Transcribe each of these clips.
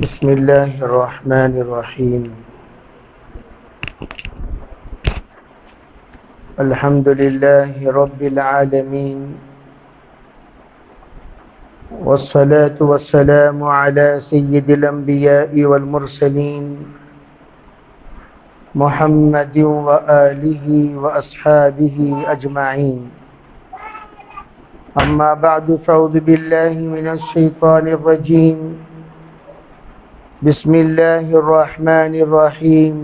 بسم الله الرحمن الرحيم. الحمد لله رب العالمين، والصلاة والسلام على سيد الأنبياء والمرسلين محمد وآله وأصحابه أجمعين. أما بعد، فأعوذ بالله من الشيطان الرجيم. بسم الله الرحمن الرحيم.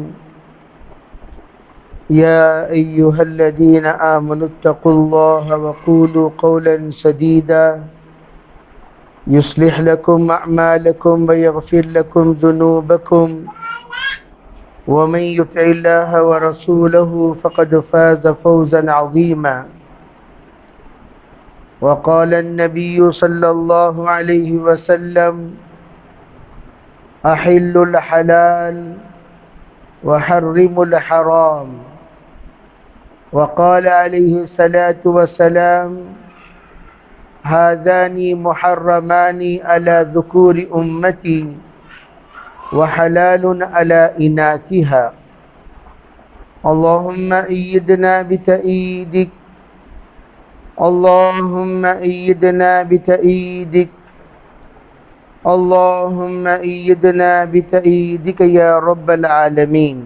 يا أيها الذين آمنوا اتقوا الله وقولوا قولا سديدا يصلح لكم أعمالكم ويغفر لكم ذنوبكم، ومن يطع الله ورسوله فقد فاز فوزا عظيما. وقال النبي صلى الله عليه وسلم: أحل الحلال وحرم الحرام. وقال عليه الصلاة والسلام: هذان محرمان على ذكور أمتي وحلال على إناثها. اللهم أيدنا بتأييدك، اللهم أيدنا بتأييدك، اللهم أيدنا بتأييدك يا رب العالمین۔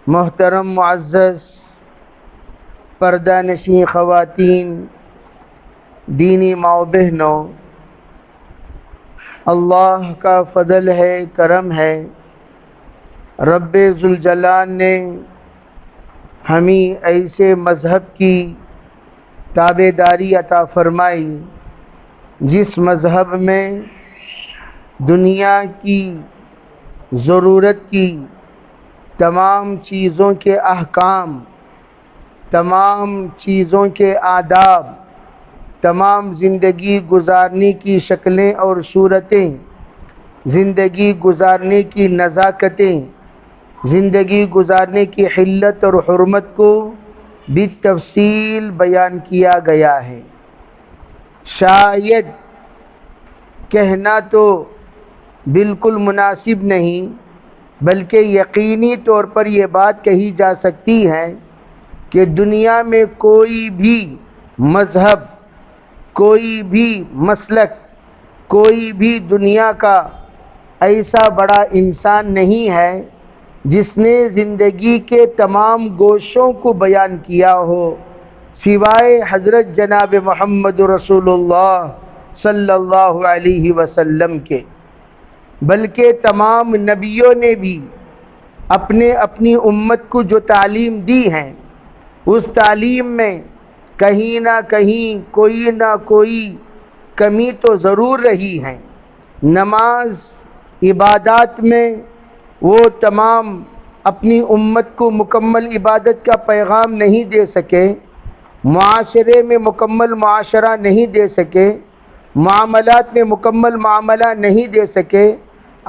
محترم معزز پردہ نشین خواتین، دینی ماؤ بہنوں، اللہ کا فضل ہے، کرم ہے، رب ذوالجلال نے ہمیں ایسے مذہب کی تابعداری عطا فرمائی جس مذہب میں دنیا کی ضرورت کی تمام چیزوں کے احکام، تمام چیزوں کے آداب، تمام زندگی گزارنے کی شکلیں اور صورتیں، زندگی گزارنے کی نزاکتیں، زندگی گزارنے کی حلت اور حرمت کو بالتفصیل بیان کیا گیا ہے۔ شاید کہنا تو بالکل مناسب نہیں، بلکہ یقینی طور پر یہ بات کہی جا سکتی ہے کہ دنیا میں کوئی بھی مذہب، کوئی بھی مسلک، کوئی بھی دنیا کا ایسا بڑا انسان نہیں ہے جس نے زندگی کے تمام گوشوں کو بیان کیا ہو سوائے حضرت جناب محمد رسول اللہ صلی اللہ علیہ وسلم کے، بلکہ تمام نبیوں نے بھی اپنی امت کو جو تعلیم دی ہے اس تعلیم میں کہیں نہ کہیں کوئی نہ کوئی کمی تو ضرور رہی ہے۔ نماز، عبادات میں وہ تمام اپنی امت کو مکمل عبادت کا پیغام نہیں دے سکے، معاشرے میں مکمل معاشرہ نہیں دے سکے، معاملات میں مکمل معاملہ نہیں دے سکے،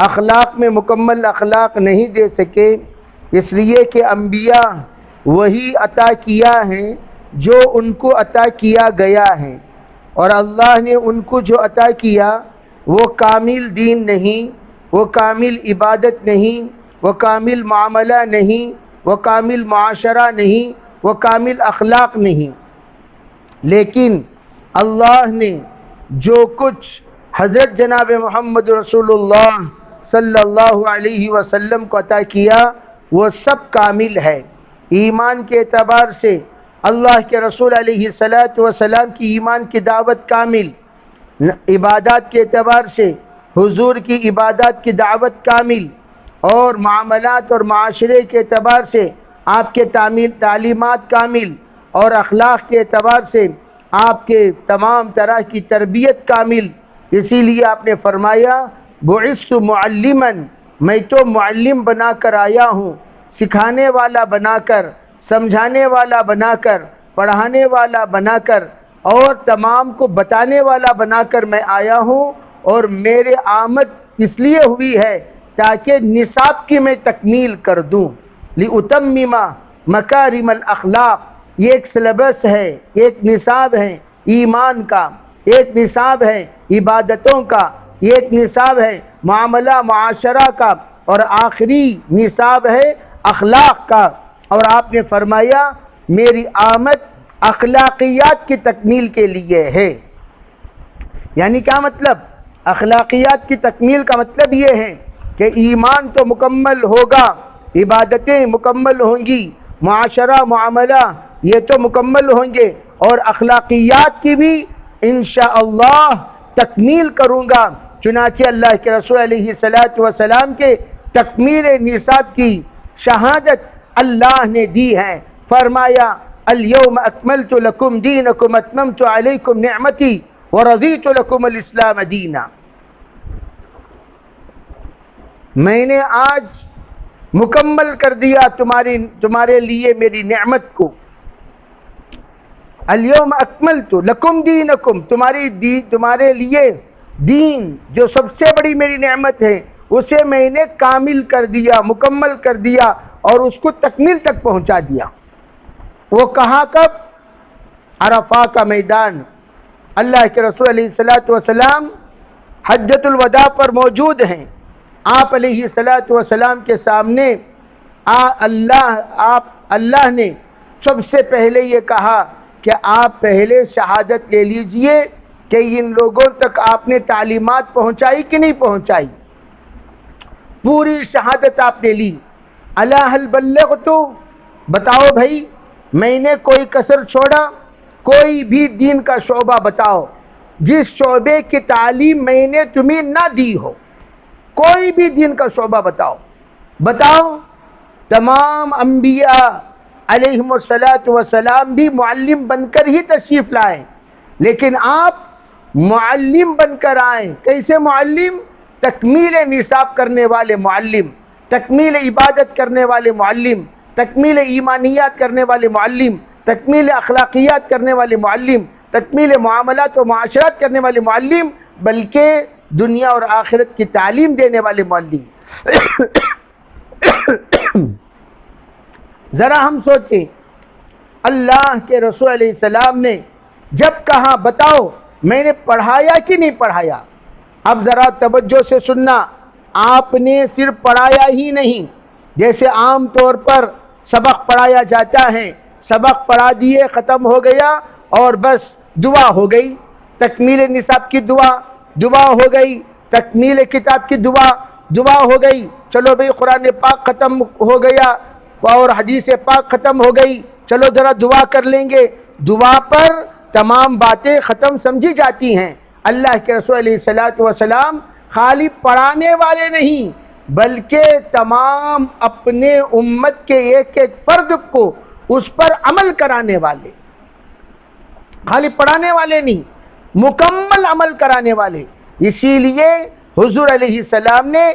اخلاق میں مکمل اخلاق نہیں دے سکے، اس لیے کہ انبیاء وہی عطا کیا ہے جو ان کو عطا کیا گیا ہے، اور اللہ نے ان کو جو عطا کیا وہ کامل دین نہیں، وہ کامل عبادت نہیں، وہ کامل معاملہ نہیں، وہ کامل معاشرہ نہیں، وہ کامل اخلاق نہیں، لیکن اللہ نے جو کچھ حضرت جناب محمد رسول اللہ صلی اللہ علیہ وسلم کو عطا کیا وہ سب کامل ہے۔ ایمان کے اعتبار سے اللہ کے رسول علیہ السلام کی ایمان کی دعوت کامل، عبادات کے اعتبار سے حضور کی عبادات کی دعوت کامل، اور معاملات اور معاشرے کے اعتبار سے آپ کے تعلیمات کامل، اور اخلاق کے اعتبار سے آپ کے تمام طرح کی تربیت کامل۔ اسی لیے آپ نے فرمایا بعثت معلما، میں تو معلم بنا کر آیا ہوں، سکھانے والا بنا کر، سمجھانے والا بنا کر، پڑھانے والا بنا کر، اور تمام کو بتانے والا بنا کر میں آیا ہوں، اور میرے آمد اس لیے ہوئی ہے تاکہ نصاب کی میں تکمیل کر دوں۔ لِأُتَمِّمَ مَكَارِمَ الْأَخْلَاق، یہ ایک سلیبس ہے، ایک نصاب ہے ایمان کا، ایک نصاب ہے عبادتوں کا، یہ ایک نصاب ہے معاملہ معاشرہ کا، اور آخری نصاب ہے اخلاق کا۔ اور آپ نے فرمایا میری آمد اخلاقیات کی تکمیل کے لیے ہے۔ یعنی کیا مطلب؟ اخلاقیات کی تکمیل کا مطلب یہ ہے کہ ایمان تو مکمل ہوگا، عبادتیں مکمل ہوں گی، معاشرہ معاملہ یہ تو مکمل ہوں گے، اور اخلاقیات کی بھی انشاءاللہ تکمیل کروں گا۔ چنانچہ اللہ کے رسول علیہ السلام کے تکمیل نصاب کی شہادت اللہ نے دی ہے۔ فرمایا الیوم اکملت لکم دینکم اتممت علیکم نعمتی ورضیت لکم الاسلام دینا۔ میں نے آج مکمل کر دیا تمہارے لیے میری نعمت کو۔ الیوم اکملت لکم دینکم، تمہارے لیے دین جو سب سے بڑی میری نعمت ہے اسے میں نے کامل کر دیا، مکمل کر دیا، اور اس کو تکمیل تک پہنچا دیا۔ وہ کہاں؟ کب؟ عرفہ کا میدان۔ اللہ کے رسول علیہ السلام حجۃ الوداع پر موجود ہیں۔ آپ علیہ السلام کے سامنے اللہ نے سب سے پہلے یہ کہا کہ آپ پہلے شہادت لے لیجئے کہ ان لوگوں تک آپ نے تعلیمات پہنچائی کہ نہیں پہنچائی۔ پوری شہادت آپ نے لی۔ الا هل بلغت، بتاؤ بھائی میں نے کوئی کسر چھوڑا؟ کوئی بھی دین کا شعبہ بتاؤ جس شعبے کی تعلیم میں نے تمہیں نہ دی ہو، کوئی بھی دین کا شعبہ بتاؤ۔ تمام انبیاء علیہم السلام بھی معلم بن کر ہی تشریف لائے، لیکن آپ معلم بن کر آئے۔ کیسے معلم؟ تکمیل نصاب کرنے والے معلم، تکمیل عبادت کرنے والے معلم، تکمیل ایمانیات کرنے والے معلم، تکمیل اخلاقیات کرنے والے معلم، تکمیل معاملات و معاشرات کرنے والے معلم، بلکہ دنیا اور آخرت کی تعلیم دینے والے معلم۔ ذرا ہم سوچیں، اللہ کے رسول علیہ السلام نے جب کہا بتاؤ میں نے پڑھایا کہ نہیں پڑھایا؟ اب ذرا توجہ سے سننا، آپ نے صرف پڑھایا ہی نہیں، جیسے عام طور پر سبق پڑھایا جاتا ہے، سبق پڑھا دیے ختم ہو گیا اور بس دعا ہو گئی، تکمیل نصاب کی دعا ہو گئی، تکمیل کتاب کی دعا ہو گئی، چلو بھئی قرآن پاک ختم ہو گیا اور حدیث پاک ختم ہو گئی، چلو ذرا دعا کر لیں گے۔ دعا پر تمام باتیں ختم سمجھی جاتی ہیں۔ اللہ کے رسول علیہ السلام خالی پڑھانے والے نہیں بلکہ تمام اپنے امت کے ایک ایک فرد کو اس پر عمل کرانے والے، خالی پڑھانے والے نہیں، مکمل عمل کرانے والے۔ اسی لیے حضور علیہ السلام نے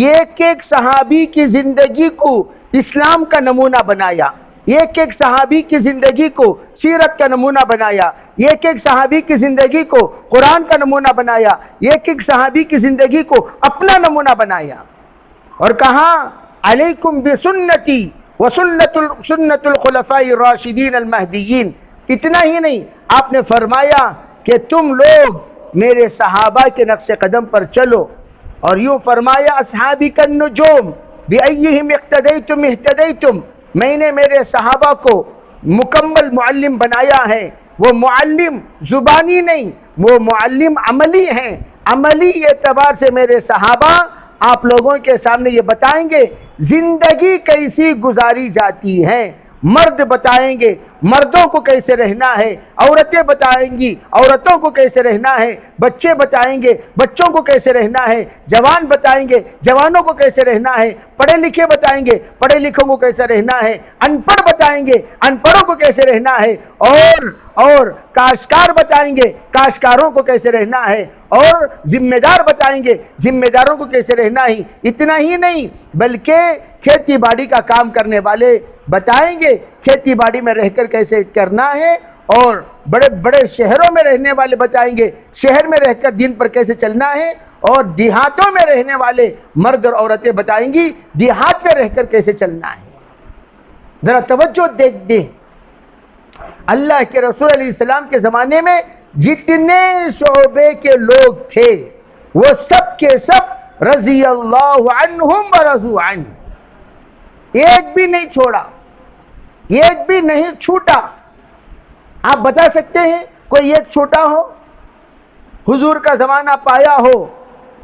ایک ایک صحابی کی زندگی کو اسلام کا نمونہ بنایا، ایک ایک صحابی کی زندگی کو سیرت کا نمونہ بنایا، ایک ایک صحابی کی زندگی کو قرآن کا نمونہ بنایا، ایک ایک صحابی کی زندگی کو اپنا نمونہ بنایا، اور کہا علیکم بسنتی وسنت الخلفاء الراشدین المہدیین۔ اتنا ہی نہیں، آپ نے فرمایا کہ تم لوگ میرے صحابہ کے نقش قدم پر چلو، اور یوں فرمایا اصحابی کالنجوم بأیہم اقتدیتم اہتدیتم۔ میں نے میرے صحابہ کو مکمل معلم بنایا ہے۔ وہ معلم زبانی نہیں، وہ معلم عملی ہیں۔ عملی اعتبار سے میرے صحابہ آپ لوگوں کے سامنے یہ بتائیں گے زندگی کیسی گزاری جاتی ہے، مرد بتائیں گے مردوں کو کیسے رہنا ہے، عورتیں بتائیں گی عورتوں کو کیسے رہنا ہے، بچے بتائیں گے بچوں کو کیسے رہنا ہے، جوان بتائیں گے جوانوں کو کیسے رہنا ہے، پڑھے لکھے بتائیں گے پڑھے لکھوں کو کیسے رہنا ہے، ان پڑھ بتائیں گے ان پڑھوں کو کیسے رہنا ہے، اور کاشتکار بتائیں گے کاشتکاروں کو کیسے رہنا ہے، اور ذمہ دار بتائیں گے ذمہ داروں کو کیسے رہنا ہے۔ اتنا ہی نہیں بلکہ کھیتی باڑی کا کام کرنے والے بتائیں گے کھیتی باڑی میں رہ کر کیسے کرنا ہے، اور بڑے بڑے شہروں میں رہنے والے بتائیں گے شہر میں رہ کر دین پر کیسے چلنا ہے، اور دیہاتوں میں رہنے والے مرد اور عورتیں بتائیں گی دیہات میں رہ کر کیسے چلنا ہے۔ ذرا توجہ دیں، اللہ کے رسول علیہ السلام کے زمانے میں جتنے شعبے کے لوگ تھے وہ سب کے سب رضی اللہ عنہم ورضوا عنہ، ایک بھی نہیں چھوڑا، ایک بھی نہیں چھوٹا۔ آپ بتا سکتے ہیں کوئی ایک چھوٹا ہو؟ حضور کا زمانہ پایا ہو،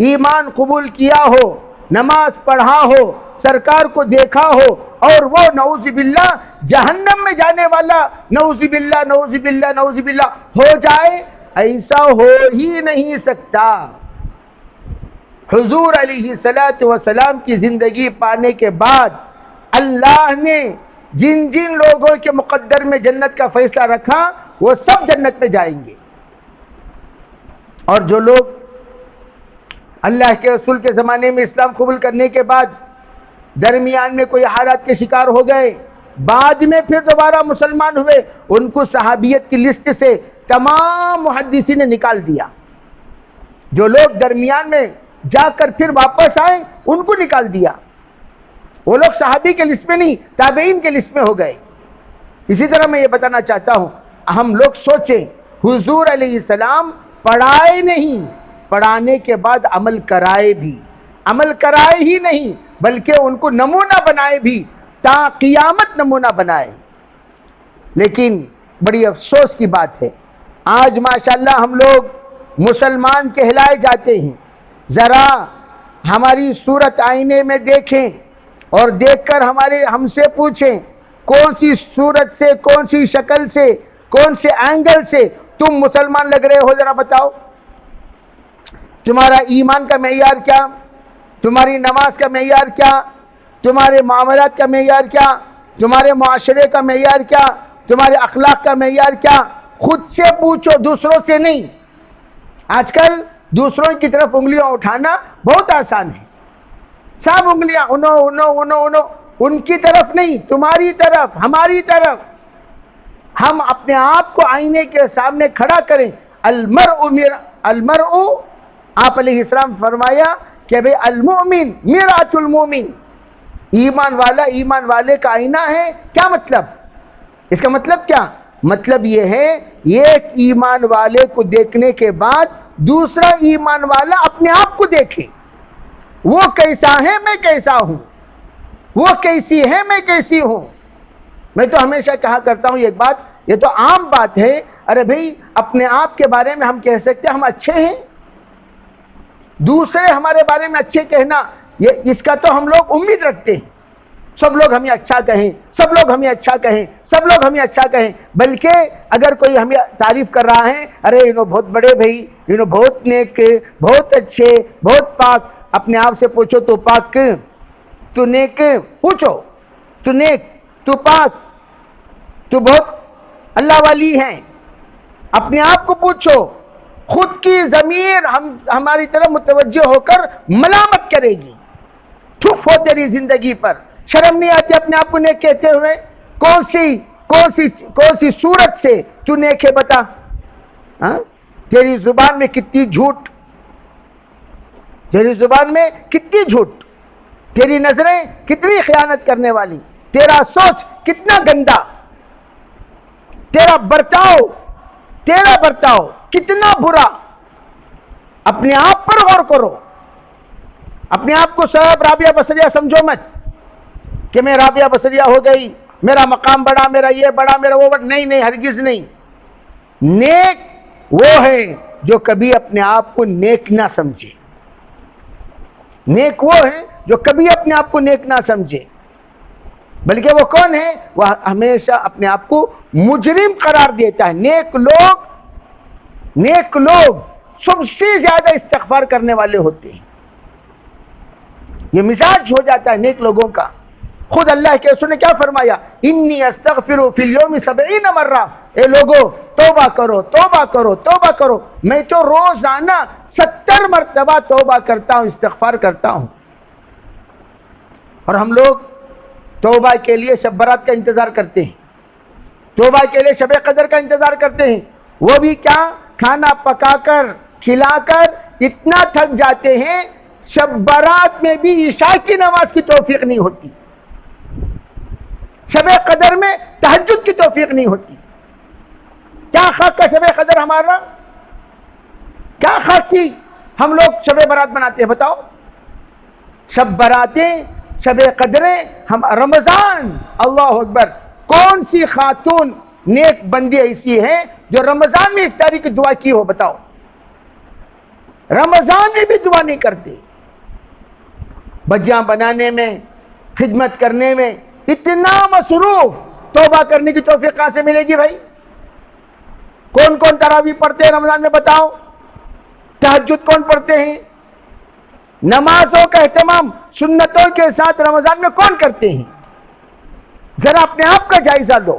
ایمان قبول کیا ہو، نماز پڑھا ہو، سرکار کو دیکھا ہو، اور وہ نعوذ باللہ جہنم میں جانے والا، نعوذ باللہ نعوذ باللہ نعوذ باللہ ہو جائے؟ ایسا ہو ہی نہیں سکتا۔ حضور علیہ الصلوۃ والسلام کی زندگی پانے کے بعد اللہ نے جن جن لوگوں کے مقدر میں جنت کا فیصلہ رکھا وہ سب جنت میں جائیں گے، اور جو لوگ اللہ کے رسول کے زمانے میں اسلام قبول کرنے کے بعد درمیان میں کوئی حالات کے شکار ہو گئے، بعد میں پھر دوبارہ مسلمان ہوئے، ان کو صحابیت کی لسٹ سے تمام محدثین نے نکال دیا۔ جو لوگ درمیان میں جا کر پھر واپس آئے ان کو نکال دیا، وہ لوگ صحابی کے لسٹ میں نہیں، تابعین کے لسٹ میں ہو گئے۔ اسی طرح میں یہ بتانا چاہتا ہوں، ہم لوگ سوچیں حضور علیہ السلام پڑھائے نہیں، پڑھانے کے بعد عمل کرائے بھی، عمل کرائے ہی نہیں بلکہ ان کو نمونہ بنائے بھی، تا قیامت نمونہ بنائے۔ لیکن بڑی افسوس کی بات ہے، آج ماشاءاللہ ہم لوگ مسلمان کہلائے جاتے ہیں، ذرا ہماری صورت آئینے میں دیکھیں اور دیکھ کر ہم سے پوچھیں کون سی صورت سے، کون سی شکل سے، کون سے اینگل سے تم مسلمان لگ رہے ہو، ذرا بتاؤ۔ تمہارا ایمان کا معیار کیا؟ تمہاری نماز کا معیار کیا؟ تمہارے معاملات کا معیار کیا؟ تمہارے معاشرے کا معیار کیا؟ تمہارے اخلاق کا معیار کیا؟ خود سے پوچھو، دوسروں سے نہیں۔ آج کل دوسروں کی طرف انگلیاں اٹھانا بہت آسان ہے، سب انگلیاں انو ان کی طرف نہیں، تمہاری طرف، ہماری طرف۔ ہم اپنے آپ کو آئینے کے سامنے کھڑا کریں۔ المرء آپ علیہ السلام فرمایا کہ بھئی المؤمن مرآۃ المؤمن، ایمان والا ایمان والے کا آئینہ ہے۔ کیا مطلب؟ اس کا مطلب کیا؟ مطلب یہ ہے ایک ایمان والے کو دیکھنے کے بعد دوسرا ایمان والا اپنے آپ کو دیکھے، وہ کیسا ہے میں کیسا ہوں، وہ کیسی ہے میں کیسی ہوں۔ میں تو ہمیشہ کہا کرتا ہوں ایک بات، یہ تو عام بات ہے، ارے بھئی اپنے آپ کے بارے میں ہم کہہ سکتے ہیں ہم اچھے ہیں، دوسرے ہمارے بارے میں اچھے کہنا اس کا تو ہم لوگ امید رکھتے ہیں، سب لوگ ہمیں اچھا کہیں، سب لوگ ہمیں اچھا کہیں، سب لوگ ہمیں اچھا کہیں۔ بلکہ اگر کوئی ہمیں تعریف کر رہا ہے، ارے انہوں بہت بڑے بھائی، انہوں بہت نیک، بہت اچھے، بہت پاک، اپنے آپ سے پوچھو تو پاک، تو نیک، پوچھو تو نیک، تو پاک، تو بہت اللہ والی ہے، اپنے آپ کو پوچھو۔ خود کی ضمیر ہماری طرف متوجہ ہو کر ملامت کرے گی، تھف ہو تیری زندگی پر، شرم نہیں آتی اپنے آپ کو نیک کہتے ہوئے؟ کون سی صورت سے تو نیک ہے بتا؟ تیری زبان میں کتنی جھوٹ، تیری زبان میں کتنی جھوٹ، تیری نظریں کتنی خیانت کرنے والی، تیرا سوچ کتنا گندا، تیرا برتاؤ کتنا برا۔ اپنے آپ پر غور کرو، اپنے آپ کو سب رابعہ بصریہ سمجھو مت کہ میں رابعہ بصریہ ہو گئی، میرا مقام بڑا، میرا یہ بڑا، میرا وہ بڑا، نہیں، ہرگز نہیں۔ نیک وہ ہے جو کبھی اپنے آپ کو نیک نہ سمجھے، نیک وہ ہے جو کبھی اپنے آپ کو نیک نہ سمجھے، بلکہ وہ کون ہے؟ وہ ہمیشہ اپنے آپ کو مجرم قرار دیتا ہے۔ نیک لوگ سب سے زیادہ استغفار کرنے والے ہوتے ہیں، یہ مزاج ہو جاتا ہے نیک لوگوں کا۔ خود اللہ کے رسول نے کیا فرمایا؟ انی استغفر فی اليوم 70 مرہ، اے لوگو توبہ کرو، میں تو روزانہ 70 مرتبہ توبہ کرتا ہوں، استغفار کرتا ہوں۔ اور ہم لوگ توبہ کے لیے شب برات کا انتظار کرتے ہیں، توبہ کے لیے شب قدر کا انتظار کرتے ہیں، وہ بھی کیا؟ کھانا پکا کر کھلا کر اتنا تھک جاتے ہیں، شب برات میں بھی عشاء کی نماز کی توفیق نہیں ہوتی، شب قدر میں تہجد کی توفیق نہیں ہوتی۔ کیا خاک کا شب قدر ہمارا؟ کیا خاک کی؟ ہم لوگ شب برات مناتے ہیں، بتاؤ، شب براتیں، شب قدریں، ہم رمضان، اللہ اکبر، کون سی خاتون نیک بندی ایسی ہے جو رمضان میں افطاری کی دعا کی ہو؟ بتاؤ، رمضان میں بھی دعا نہیں کرتے، بجیاں بنانے میں، خدمت کرنے میں اتنا مصروف، توبہ کرنے کی توفیق کہاں سے ملے گی بھائی؟ کون کون تراویح پڑھتے ہیں رمضان میں؟ بتاؤ، تہجد کون پڑھتے ہیں؟ نمازوں کا اہتمام سنتوں کے ساتھ رمضان میں کون کرتے ہیں؟ ذرا اپنے آپ کا جائزہ لو۔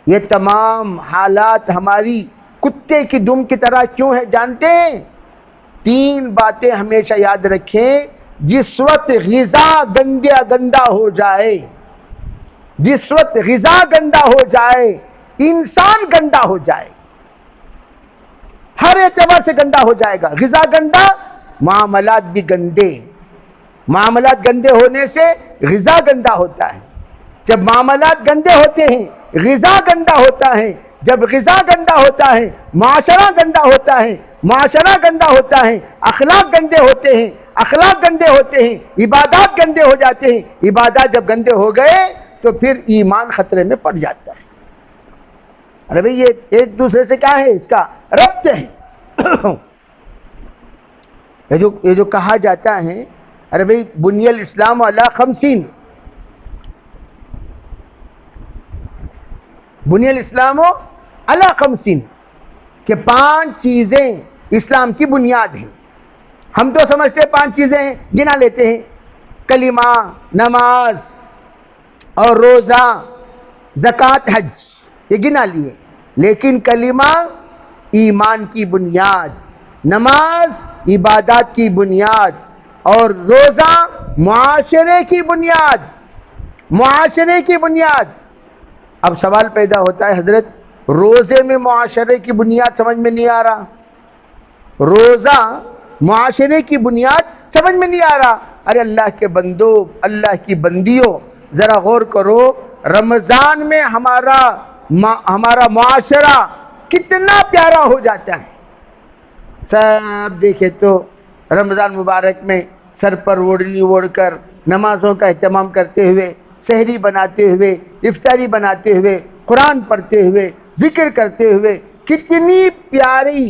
یہ تمام حالات ہماری کتے کی دم کی طرح کیوں ہے جانتے ہیں؟ 3 باتیں ہمیشہ یاد رکھیں۔ جس وقت غذا گندا ہو جائے، جس وقت غذا گندا ہو جائے، انسان گندا ہو جائے، ہر اعتبار سے گندا ہو جائے گا۔ غذا گندا، معاملات بھی گندے، معاملات گندے ہونے سے غذا گندا ہوتا ہے۔ جب معاملات گندے ہوتے ہیں، غذا گندا ہوتا ہے، جب غذا گندا ہوتا ہے، معاشرہ گندا ہوتا ہے، معاشرہ گندا ہوتا ہے، اخلاق گندے ہوتے ہیں، اخلاق گندے ہوتے ہیں، عبادات گندے ہو جاتے ہیں، عبادات جب گندے ہو گئے تو پھر ایمان خطرے میں پڑ جاتا ہے۔ ارے بھئی یہ ایک دوسرے سے کیا ہے؟ اس کا ربط ہے۔ یہ جو کہا جاتا ہے، ارے بھئی بنی الاسلام علی 50، بنی الاسلام علی 50، کہ 5 چیزیں اسلام کی بنیاد ہیں۔ ہم تو سمجھتے ہیں 5 چیزیں ہیں، گنا لیتے ہیں، کلمہ، نماز اور روزہ، زکوٰۃ، حج، یہ گنا لیے، لیکن کلمہ ایمان کی بنیاد، نماز عبادات کی بنیاد، اور روزہ معاشرے کی بنیاد، معاشرے کی بنیاد۔ اب سوال پیدا ہوتا ہے، حضرت روزے میں معاشرے کی بنیاد سمجھ میں نہیں آ رہا، روزہ معاشرے کی بنیاد سمجھ میں نہیں آ رہا۔ ارے اللہ کے بندو، اللہ کی بندیوں، ذرا غور کرو، رمضان میں ہمارا معاشرہ کتنا پیارا ہو جاتا ہے۔ سب دیکھے تو رمضان مبارک میں سر پر اوڑھنی اوڑھ کر نمازوں کا اہتمام کرتے ہوئے، سحری بناتے ہوئے، افطاری بناتے ہوئے، قرآن پڑھتے ہوئے، ذکر کرتے ہوئے، کتنی پیاری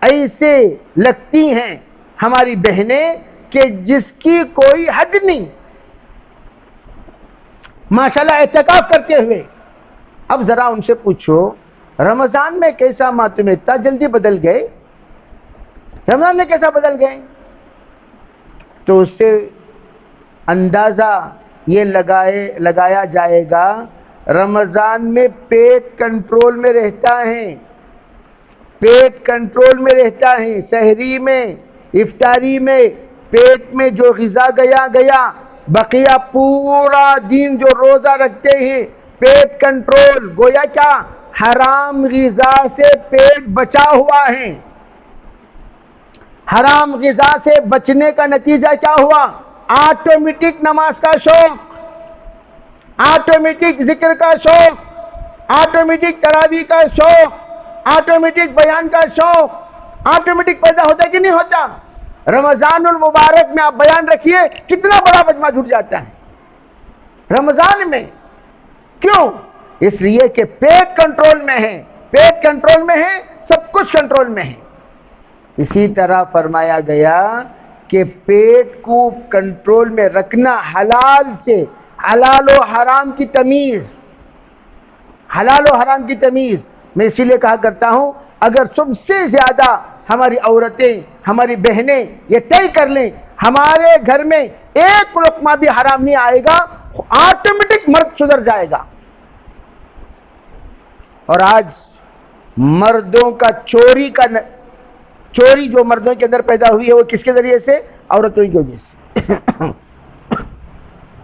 ایسے لگتی ہیں ہماری بہنیں کہ جس کی کوئی حد نہیں، ماشاءاللہ اعتکاف کرتے ہوئے۔ اب ذرا ان سے پوچھو، رمضان میں کیسا ماہ تمہیں اتنا جلدی بدل گئے؟ رمضان میں کیسا بدل گئے؟ تو اس سے اندازہ یہ لگایا جائے گا، رمضان میں پیٹ کنٹرول میں رہتا ہے، پیٹ کنٹرول میں رہتا ہے، سحری میں، افطاری میں، پیٹ میں جو غذا گیا، بقیہ پورا دن جو روزہ رکھتے ہیں، پیٹ کنٹرول، گویا کیا حرام غذا سے پیٹ بچا ہوا ہے۔ حرام غذا سے بچنے کا نتیجہ کیا ہوا؟ آٹومیٹک نماز کا شوق، آٹومیٹک ذکر کا شوق، آٹومیٹک تراویح کا شوق، آٹومیٹک بیان کا شوق، آٹومیٹک پیدا ہوتا ہے کہ نہیں ہوتا؟ رمضان المبارک میں آپ بیان رکھیے کتنا بڑا مجمع جھٹ جاتا ہے رمضان میں۔ کیوں؟ اس لیے کہ پیٹ کنٹرول میں ہے، پیٹ کنٹرول میں ہے، سب کچھ کنٹرول میں ہے۔ اسی طرح فرمایا گیا کہ پیٹ کو کنٹرول میں رکھنا، حلال سے، حلال و حرام کی تمیز، حلال و حرام کی تمیز۔ میں اسی لیے کہا کرتا ہوں، اگر سب سے زیادہ ہماری عورتیں، ہماری بہنیں یہ طے کر لیں ہمارے گھر میں ایک لقمہ بھی حرام نہیں آئے گا، آٹومیٹک مرد سدھر جائے گا۔ اور آج مردوں کا چوری جو مردوں کے اندر پیدا ہوئی ہے وہ کس کے ذریعے سے؟ عورتوں کی وجہ سے۔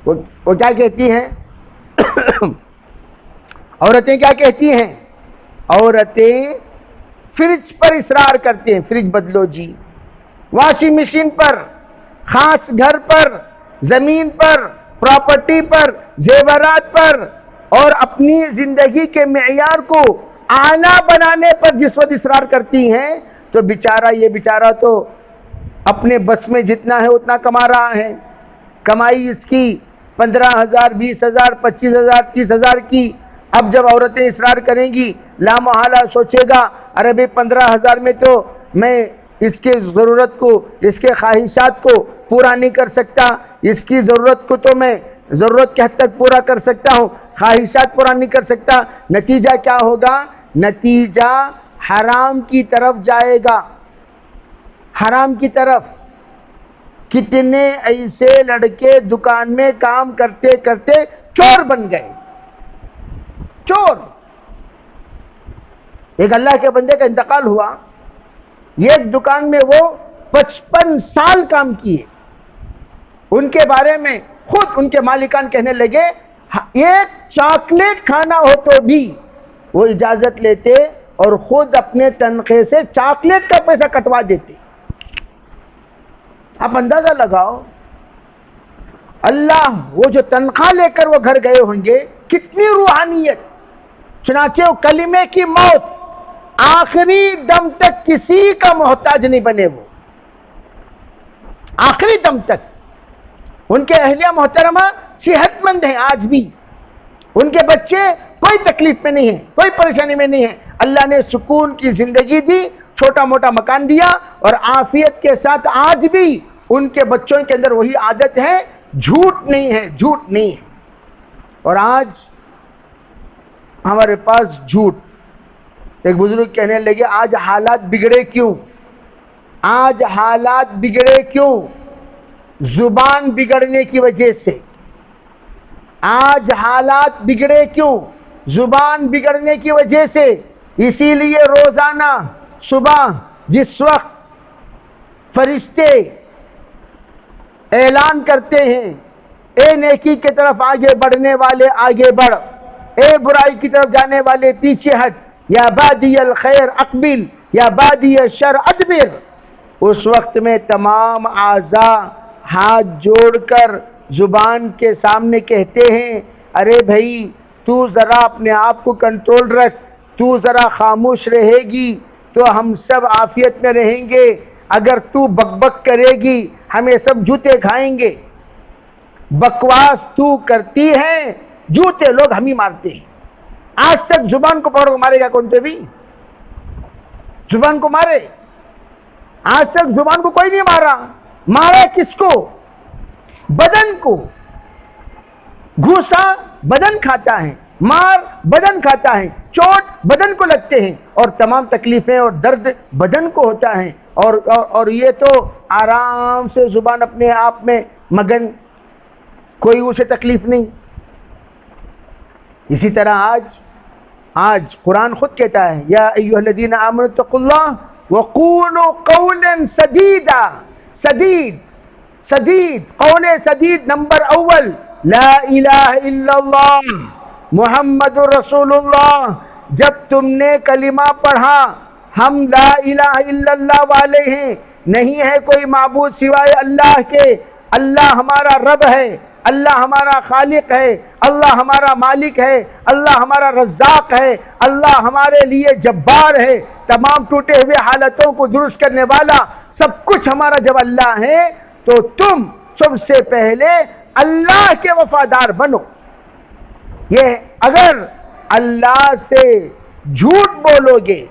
وہ کیا کہتی ہیں؟ عورتیں کیا کہتی ہیں؟ عورتیں فریج پر اصرار کرتے ہیں، فریج بدلو جی، واشنگ مشین پر، خاص گھر پر، زمین پر، پراپرٹی پر، زیورات پر، اور اپنی زندگی کے معیار کو اعلیٰ بنانے پر جس وقت اصرار کرتی ہیں، تو یہ بیچارہ تو اپنے بس میں جتنا ہے اتنا کما رہا ہے، کمائی اس کی 15,000 20,000 25,000 30,000 کی۔ اب جب عورتیں اصرار کریں گی، لامحالہ سوچے گا ارے بھائی 15,000 میں تو میں اس کے ضرورت کو، اس کے خواہشات کو پورا نہیں کر سکتا، اس کی ضرورت کو تو میں ضرورت کے حد تک پورا کر سکتا ہوں، خواہشات پورا نہیں کر سکتا۔ نتیجہ کیا ہوگا؟ نتیجہ حرام کی طرف جائے گا، حرام کی طرف۔ کتنے ایسے لڑکے دکان میں کام کرتے کرتے چور بن گئے، چور۔ ایک اللہ کے بندے کا انتقال ہوا، ایک دکان میں وہ 55 سال کام کیے، ان کے بارے میں خود ان کے مالکان کہنے لگے ایک چاکلیٹ کھانا ہو تو بھی وہ اجازت لیتے اور خود اپنے تنخواہ سے چاکلیٹ کا پیسہ کٹوا دیتے۔ آپ اندازہ لگاؤ، اللہ وہ جو تنخواہ لے کر وہ گھر گئے ہوں گے، کتنی روحانیت۔ چنانچہ وہ کلمے کی موت، آخری دم تک کسی کا محتاج نہیں بنے، وہ آخری دم تک۔ ان کے اہلیہ محترمہ صحت مند ہیں آج بھی، ان کے بچے کوئی تکلیف میں نہیں ہیں، کوئی پریشانی میں نہیں ہیں، اللہ نے سکون کی زندگی دی، چھوٹا موٹا مکان دیا، اور عافیت کے ساتھ آج بھی ان کے بچوں کے اندر وہی عادت ہے، جھوٹ نہیں ہے، جھوٹ نہیں ہے۔ اور آج ہمارے پاس جھوٹ۔ ایک بزرگ کہنے لگے آج حالات بگڑے کیوں؟ آج حالات بگڑے کیوں؟ زبان بگڑنے کی وجہ سے۔ آج حالات بگڑے کیوں؟ زبان بگڑنے کی وجہ سے۔ اسی لیے روزانہ صبح جس وقت فرشتے اعلان کرتے ہیں اے نیکی کی طرف آگے بڑھنے والے آگے بڑھ، اے برائی کی طرف جانے والے پیچھے ہٹ، یا بادی الخیر اقبل یا بادی الشر ادبر، اس وقت میں تمام اعضاء ہاتھ جوڑ کر زبان کے سامنے کہتے ہیں ارے بھائی تو ذرا اپنے آپ کو کنٹرول رکھ، تو ذرا خاموش رہے گی تو ہم سب عافیت میں رہیں گے، اگر تو بک بک کرے گی ہمیں سب جوتے کھائیں گے۔ بکواس تو کرتی ہے، جوتے لوگ ہم ہی مارتے ہیں۔ آج تک زبان کو پکڑ کو مارے گا کون؟ تو بھی زبان کو مارے؟ آج تک زبان کو کوئی نہیں مارا۔ مارا کس کو؟ بدن کو۔ گھوسا بدن کھاتا ہے، مار بدن کھاتا ہے، چوٹ بدن کو لگتے ہیں، اور تمام تکلیفیں اور درد بدن کو ہوتا ہے، اور یہ تو آرام سے زبان اپنے آپ میں مگن، کوئی اسے تکلیف نہیں۔ اسی طرح آج قرآن خود کہتا ہے یا ایھا الذین آمنوا اتقوا اللہ وقولوا قولا سدیدا، سدید قول سدید نمبر اول لا الہ الا اللہ محمد رسول اللہ۔ جب تم نے کلمہ پڑھا ہم لا الہ الا اللہ والے ہیں، نہیں ہے کوئی معبود سوائے اللہ کے، اللہ ہمارا رب ہے، اللہ ہمارا خالق ہے، اللہ ہمارا مالک ہے، اللہ ہمارا رزاق ہے، اللہ ہمارے لیے جبار ہے، تمام ٹوٹے ہوئے حالتوں کو درست کرنے والا، سب کچھ ہمارا جب اللہ ہے تو تم سب سے پہلے اللہ کے وفادار بنو۔ یہ اگر اللہ سے جھوٹ بولو گے،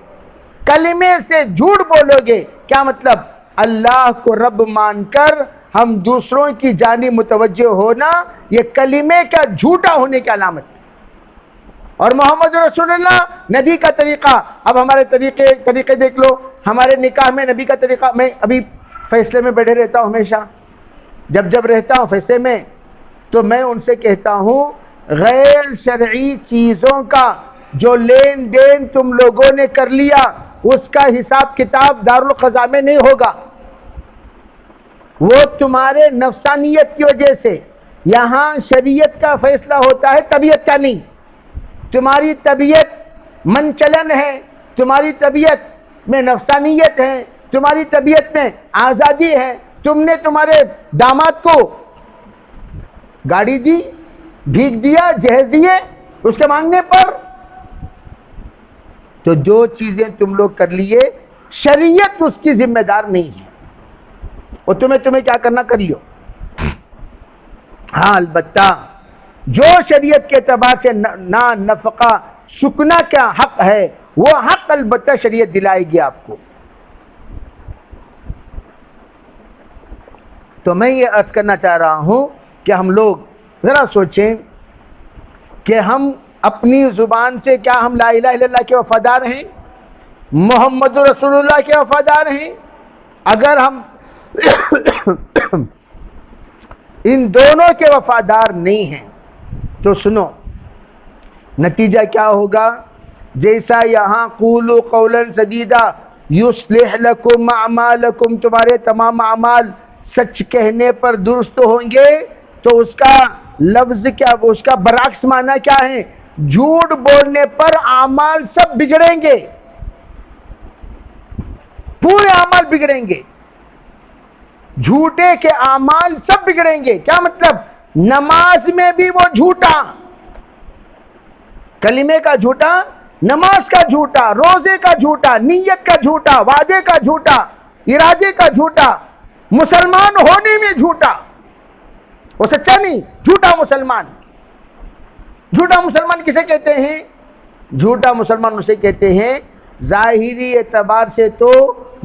کلمے سے جھوٹ بولو گے، کیا مطلب؟ اللہ کو رب مان کر ہم دوسروں کی جانب متوجہ ہونا، یہ کلمے کا جھوٹا ہونے کی علامت ہے۔ اور محمد رسول اللہ نبی کا طریقہ، اب ہمارے طریقے دیکھ لو، ہمارے نکاح میں نبی کا طریقہ، میں ابھی فیصلے میں بیٹھے رہتا ہوں ہمیشہ، جب رہتا ہوں فیصلے میں تو میں ان سے کہتا ہوں غیر شرعی چیزوں کا جو لین دین تم لوگوں نے کر لیا اس کا حساب کتاب دارالقضاء میں نہیں ہوگا، وہ تمہارے نفسانیت کی وجہ سے۔ یہاں شریعت کا فیصلہ ہوتا ہے، طبیعت کا نہیں۔ تمہاری طبیعت منچلن ہے، تمہاری طبیعت میں نفسانیت ہے، تمہاری طبیعت میں آزادی ہے، تم نے تمہارے داماد کو گاڑی دی، بھیگ دیا، جہیز دیے اس کے مانگنے پر، تو جو چیزیں تم لوگ کر لیے شریعت اس کی ذمہ دار نہیں ہے، وہ تمہیں کیا کرنا کر لیو۔ ہاں البتہ جو شریعت کے اعتبار سے نہ نفقہ سکنا کا حق ہے، وہ حق البتہ شریعت دلائے گی آپ کو۔ تو میں یہ عرض کرنا چاہ رہا ہوں کہ ہم لوگ ذرا سوچیں کہ ہم اپنی زبان سے کیا ہم لا الہ الا اللہ کے وفادار ہیں، محمد رسول اللہ کے وفادار ہیں؟ اگر ہم ان دونوں کے وفادار نہیں ہیں تو سنو نتیجہ کیا ہوگا؟ جیسا یہاں قولوا قولا سدیدا یصلح لکم اعمالکم، تمہارے تمام اعمال سچ کہنے پر درست ہوں گے، تو اس کا لفظ کیا، اس کا برعکس معنی کیا ہے؟ جھوٹ بولنے پر اعمال سب بگڑیں گے، پورے اعمال بگڑیں گے، جھوٹے کے اعمال سب بگڑیں گے۔ کیا مطلب؟ نماز میں بھی وہ جھوٹا، کلمے کا جھوٹا، نماز کا جھوٹا، روزے کا جھوٹا، نیت کا جھوٹا، وعدے کا جھوٹا، ارادے کا جھوٹا، مسلمان ہونے میں جھوٹا، وہ سچا نہیں، جھوٹا مسلمان۔ جھوٹا مسلمان کسے کہتے ہیں؟ جھوٹا مسلمان اسے کہتے ہیں ظاہری اعتبار سے تو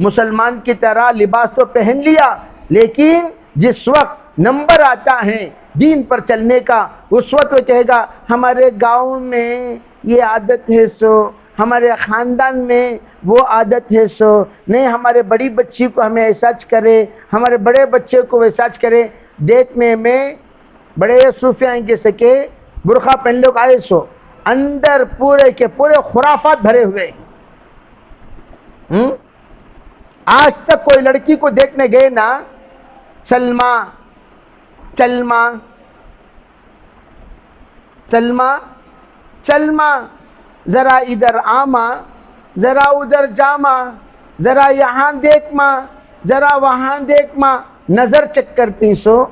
مسلمان کی طرح لباس تو پہن لیا، لیکن جس وقت نمبر آتا ہے دین پر چلنے کا، اس وقت وہ کہے گا ہمارے گاؤں میں یہ عادت ہے سو، ہمارے خاندان میں وہ عادت ہے سو، نہیں ہمارے بڑی بچی کو ہمیں ایسا کرے، ہمارے بڑے بچے کو ویسا کرے۔ دیکھنے میں بڑے صوفیاں کے سکے برقع پہن لوگ آئے سو، اندر پورے کے پورے خرافات بھرے ہوئے ہیں۔ آج تک کوئی لڑکی کو دیکھنے گئے نا، سلمہ چلما چلما چلما، ذرا ادھر آما، ذرا ادھر جاما، ذرا یہاں دیکھ ماں، ذرا وہاں دیکھ ماں، نظر چیک کرتی سو،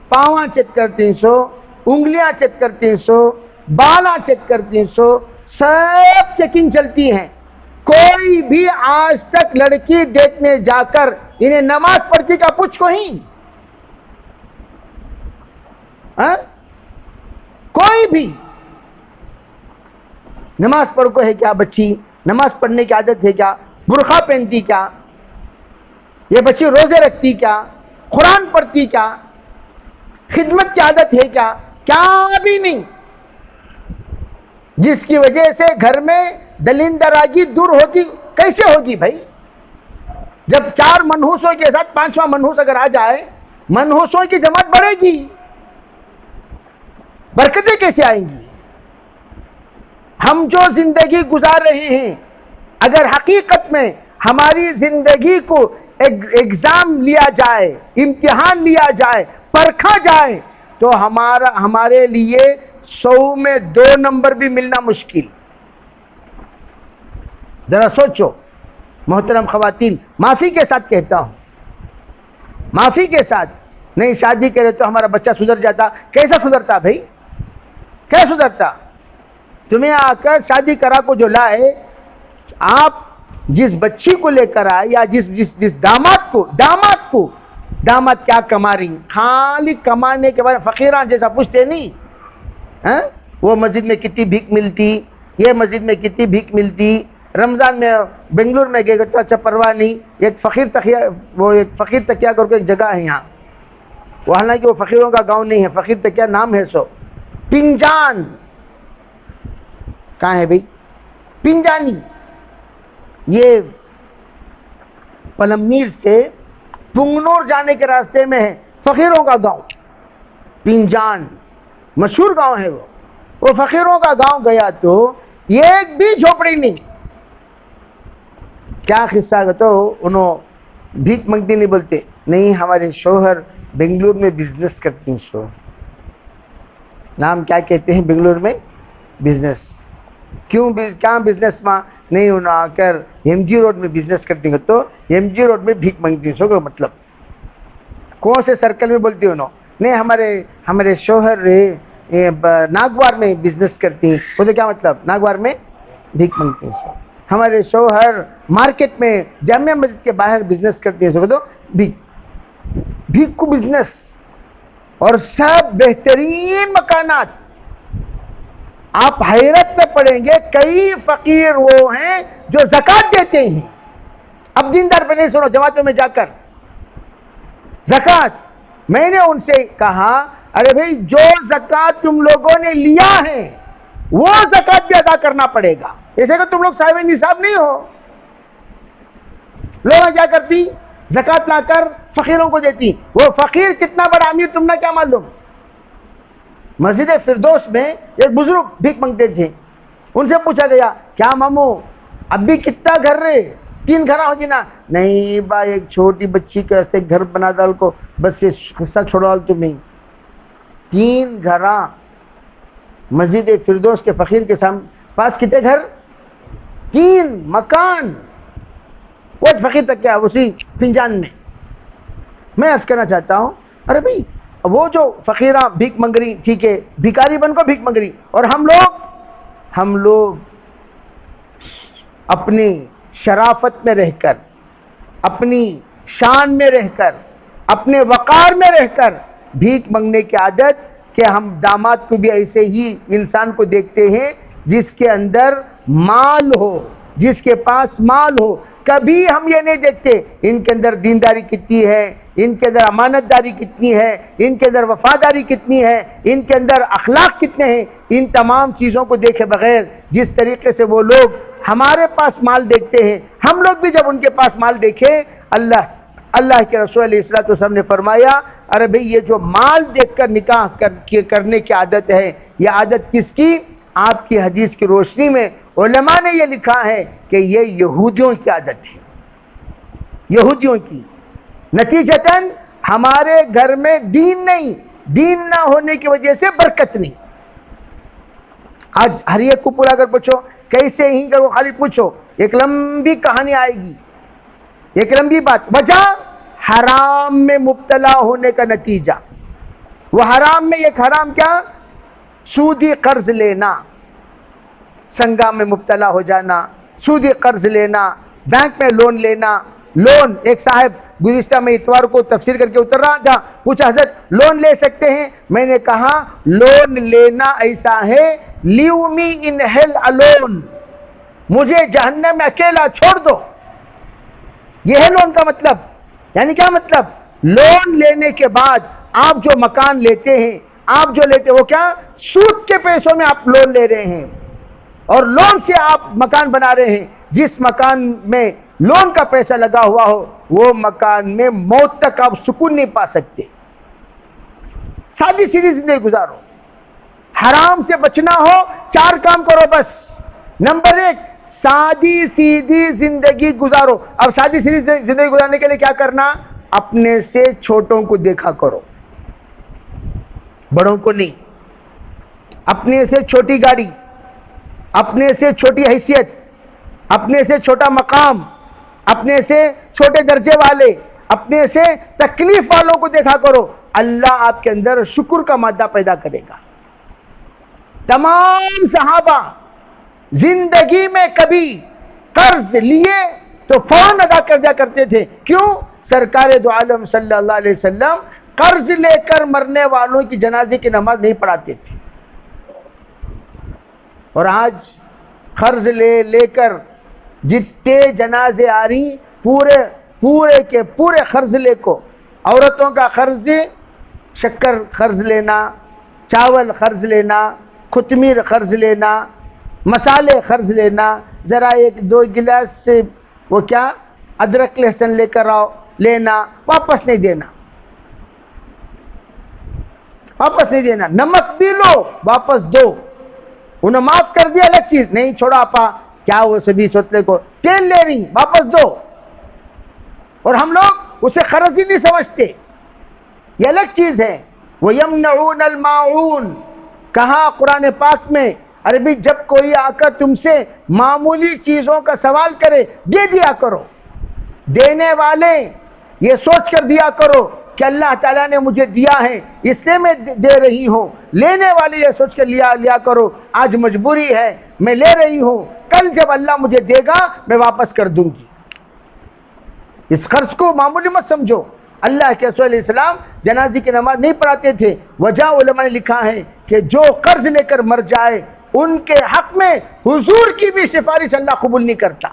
پاواں چیک کرتی سو، انگلیاں چیک کرتی سو، بالاں چیک کرتی سو، سب چیکنگ چلتی ہیں۔ کوئی بھی آج تک لڑکی دیکھنے جا کر انہیں نماز پڑھتی کا پوچھ کو ہی، کوئی بھی نماز پڑھ کو ہے کیا؟ بچی نماز پڑھنے کی عادت ہے کیا؟ برقع پہنتی کیا؟ یہ بچی روزے رکھتی کیا؟ قرآن پڑھتی کیا؟ خدمت کی عادت ہے کیا؟ کیا بھی نہیں، جس کی وجہ سے گھر میں دلندراگی دور ہوتی کیسے ہوگی بھائی؟ جب 4 منحوسوں کے ساتھ 5واں منحوس اگر آ جائے، منحوسوں کی جماعت بڑھے گی، برکتیں کیسے آئیں گی؟ ہم جو زندگی گزار رہے ہیں، اگر حقیقت میں ہماری زندگی کو ایگزام لیا جائے، امتحان لیا جائے، پرکھا جائے، تو ہمارے لیے 100 میں 2 نمبر بھی ملنا مشکل۔ ذرا سوچو محترم خواتین، معافی کے ساتھ کہتا ہوں، معافی کے ساتھ، نہیں شادی کرے تو ہمارا بچہ سدھر جاتا۔ کیسا سدھرتا بھائی؟ کیسا سدھرتا؟ تمہیں آ کر شادی کرا کو جو لائے، آپ جس بچی کو لے کر آئے یا جس داماد کو داماد کیا کما رہی، خالی کمانے کے بعد فقیران جیسا پوچھتے نہیں، وہ مسجد میں کتنی بھیک ملتی، یہ مسجد میں کتنی بھیک ملتی، رمضان میں بنگلور میں گئے تو اچھا پرواہ نہیں، ایک فقیر تکیہ کر کے ایک جگہ ہے یہاں، وہ حالانکہ وہ فقیروں کا گاؤں نہیں ہے، فقیر تکیہ نام ہے سو، پنجان کہاں ہے بھائی؟ پنجانی، یہ پلمیر سے پنگنور جانے کے راستے میں ہے، فقیروں کا گاؤں پنجان، مشہور گاؤں ہے وہ فقیروں کا گاؤں گیا تو ایک بھی جھوپڑی نہیں۔ کیا قصہ تو انہوں بھیک منگتی نہیں بولتے، نہیں ہمارے شوہر بنگلور میں بزنس کرتی ہیں، سو نام کیا کہتے ہیں بنگلور میں؟ بزنس۔ کیوں کہاں بزنس ماں؟ نہیں انہوں آ کر ایم جی روڈ میں بزنس کرتی ہیں، تو ایم جی روڈ میں بھیک مانگتی ہیں، سو کا مطلب کون سے سرکل میں بولتی انہوں؟ نہیں ہمارے شوہر ناگوار میں بزنس کرتی ہیں، وہ تو کیا مطلب؟ ناگوار میں بھیک مانگتی ہیں، سو ہمارے شوہر مارکیٹ میں جامعہ مسجد کے باہر بزنس کرتے ہیں، سو تو بھیک کو بزنس، اور سب بہترین مکانات. آپ حیرت میں پڑیں گے، کئی فقیر وہ ہیں جو زکوٰۃ دیتے ہیں. اب دیندار بنے، سنو جماعتوں میں جا کر زکوٰۃ. میں نے ان سے کہا ارے بھائی جو زکوٰۃ تم لوگوں نے لیا ہے وہ زکوٰۃ بھی ادا کرنا پڑے گا، ایسے کہ تم لوگ صاحب نصاب نہیں ہو. لوگ کیا کرتی، زکوٰۃ لا کر فقیروں کو دیتی. وہ فقیر کتنا بڑا امیر تم نے کیا معلوم. مسجد فردوس میں ایک بزرگ بھیک مانگتے تھے، ان سے پوچھا گیا کیا مامو اب بھی کتنا گھر رہے، 3 گھر ہوگی نا. نہیں بھائی، ایک چھوٹی بچی کے واسطے گھر بنا ڈال کو، بس یہ قصہ چھوڑا ڈال تمہیں. 3 گھر مسجد فردوس کے فقیر کے پاس کتنے گھر، 3 مکان. وہ فقیر تک کیا اسی فنجان میں. میں عرض کرنا چاہتا ہوں، ارے بھائی وہ جو فقیرہ بھیک مانگ رہی، ٹھیک ہے بھکاری بن کو بھیک مانگ رہی، اور ہم لوگ اپنی شرافت میں رہ کر، اپنی شان میں رہ کر، اپنے وقار میں رہ کر بھیک مانگنے کی عادت، کہ ہم داماد کو بھی ایسے ہی انسان کو دیکھتے ہیں جس کے اندر مال ہو، جس کے پاس مال ہو. کبھی ہم یہ نہیں دیکھتے ان کے اندر دینداری کتنی ہے، ان کے اندر امانت داری کتنی ہے، ان کے اندر وفاداری کتنی ہے، ان کے اندر اخلاق کتنے ہیں. ان تمام چیزوں کو دیکھے بغیر جس طریقے سے وہ لوگ ہمارے پاس مال دیکھتے ہیں، ہم لوگ بھی جب ان کے پاس مال دیکھیں، اللہ کے رسول علیہ الصلوۃ والسلام نے فرمایا ارے بھئی یہ جو مال دیکھ کر نکاح کرنے کی عادت ہے، یہ عادت کس کی؟ آپ کی حدیث کی روشنی میں علماء نے یہ لکھا ہے کہ یہ یہودیوں کی عادت ہے، یہودیوں کی. نتیجتاً ہمارے گھر میں دین نہیں، دین نہ ہونے کی وجہ سے برکت نہیں. آج ہر ایک کو پورا کر پوچھو کیسے ہی کر، وہ خالی پوچھو ایک لمبی کہانی آئے گی، ایک لمبی بات. وجہ حرام میں مبتلا ہونے کا نتیجہ. وہ حرام میں، ایک حرام کیا؟ سودی قرض لینا، سنگا میں مبتلا ہو جانا، سودی قرض لینا، بینک میں لون لینا. لون، ایک صاحب گزشتہ میں اتوار کو تفسیر کر کے اتر رہا تھا، پوچھا حضرت لون لے سکتے ہیں؟ میں نے کہا لون لینا ایسا ہے لیو می ان ہیل الون، مجھے جہنم میں اکیلا چھوڑ دو. یہ ہے لون کا مطلب. یعنی کیا مطلب؟ لون لینے کے بعد آپ جو مکان لیتے ہیں، آپ جو لیتے وہ کیا سود کے پیسوں میں آپ لون لے رہے ہیں، اور لون سے آپ مکان بنا رہے ہیں. جس مکان میں لون کا پیسہ لگا ہوا ہو وہ مکان میں موت تک آپ سکون نہیں پا سکتے. سادی سیدھی زندگی گزارو، حرام سے بچنا ہو 4 کام کرو بس. نمبر 1 سادی سیدھی زندگی گزارو. اب سادی سیدھی زندگی گزارنے کے لیے کیا کرنا؟ اپنے سے چھوٹوں کو دیکھا کرو، بڑوں کو نہیں. اپنے سے چھوٹی گاڑی، اپنے سے چھوٹی حیثیت، اپنے سے چھوٹا مقام، اپنے سے چھوٹے درجے والے، اپنے سے تکلیف والوں کو دیکھا کرو. اللہ آپ کے اندر شکر کا مادہ پیدا کرے گا. تمام صحابہ زندگی میں کبھی قرض لیے تو فوراً ادا کر دیا کرتے تھے. کیوں؟ سرکار دو عالم صلی اللہ علیہ وسلم قرض لے کر مرنے والوں کی جنازے کی نماز نہیں پڑھاتے تھے. اور آج قرض لے کر جتنے جنازے آ رہی، پورے کے پورے قرض لے کو، عورتوں کا قرض، شکر قرض لینا، چاول قرض لینا، خمیر قرض لینا، مسالے قرض لینا، ذرا 1-2 گلاس سے وہ کیا ادرک لہسن لے کر آؤ، لینا، واپس نہیں دینا، واپس نہیں دینا. نمک بھی لو واپس دو، انہوں معاف کر دیا الگ چیز، نہیں چھوڑا آپا کیا وہ سبھی چوتلے کو تیل لے رہی، واپس دو. اور ہم لوگ اسے قرض ہی نہیں سمجھتے، یہ الگ چیز ہے. وَيَمْنَعُونَ الْمَاعُونَ کہا قرآن پاک میں، ارے بھی جب کوئی آ کر تم سے معمولی چیزوں کا سوال کرے دے دیا کرو. دینے والے یہ سوچ کر دیا کرو کہ اللہ تعالیٰ نے مجھے دیا ہے اس لیے میں دے رہی ہوں. لینے والے یہ سوچ کر لیا کرو آج مجبوری ہے میں لے رہی ہوں، کل کل جب اللہ مجھے دے گا میں واپس کر دوں گی. اس قرض کو معمولی مت سمجھو. اللہ کے رسول علیہ السلام جنازے کی نماز نہیں پڑھاتے تھے. وجہ علماء نے لکھا ہے کہ جو قرض لے کر مر جائے ان کے حق میں حضور کی بھی سفارش اللہ قبول نہیں کرتا.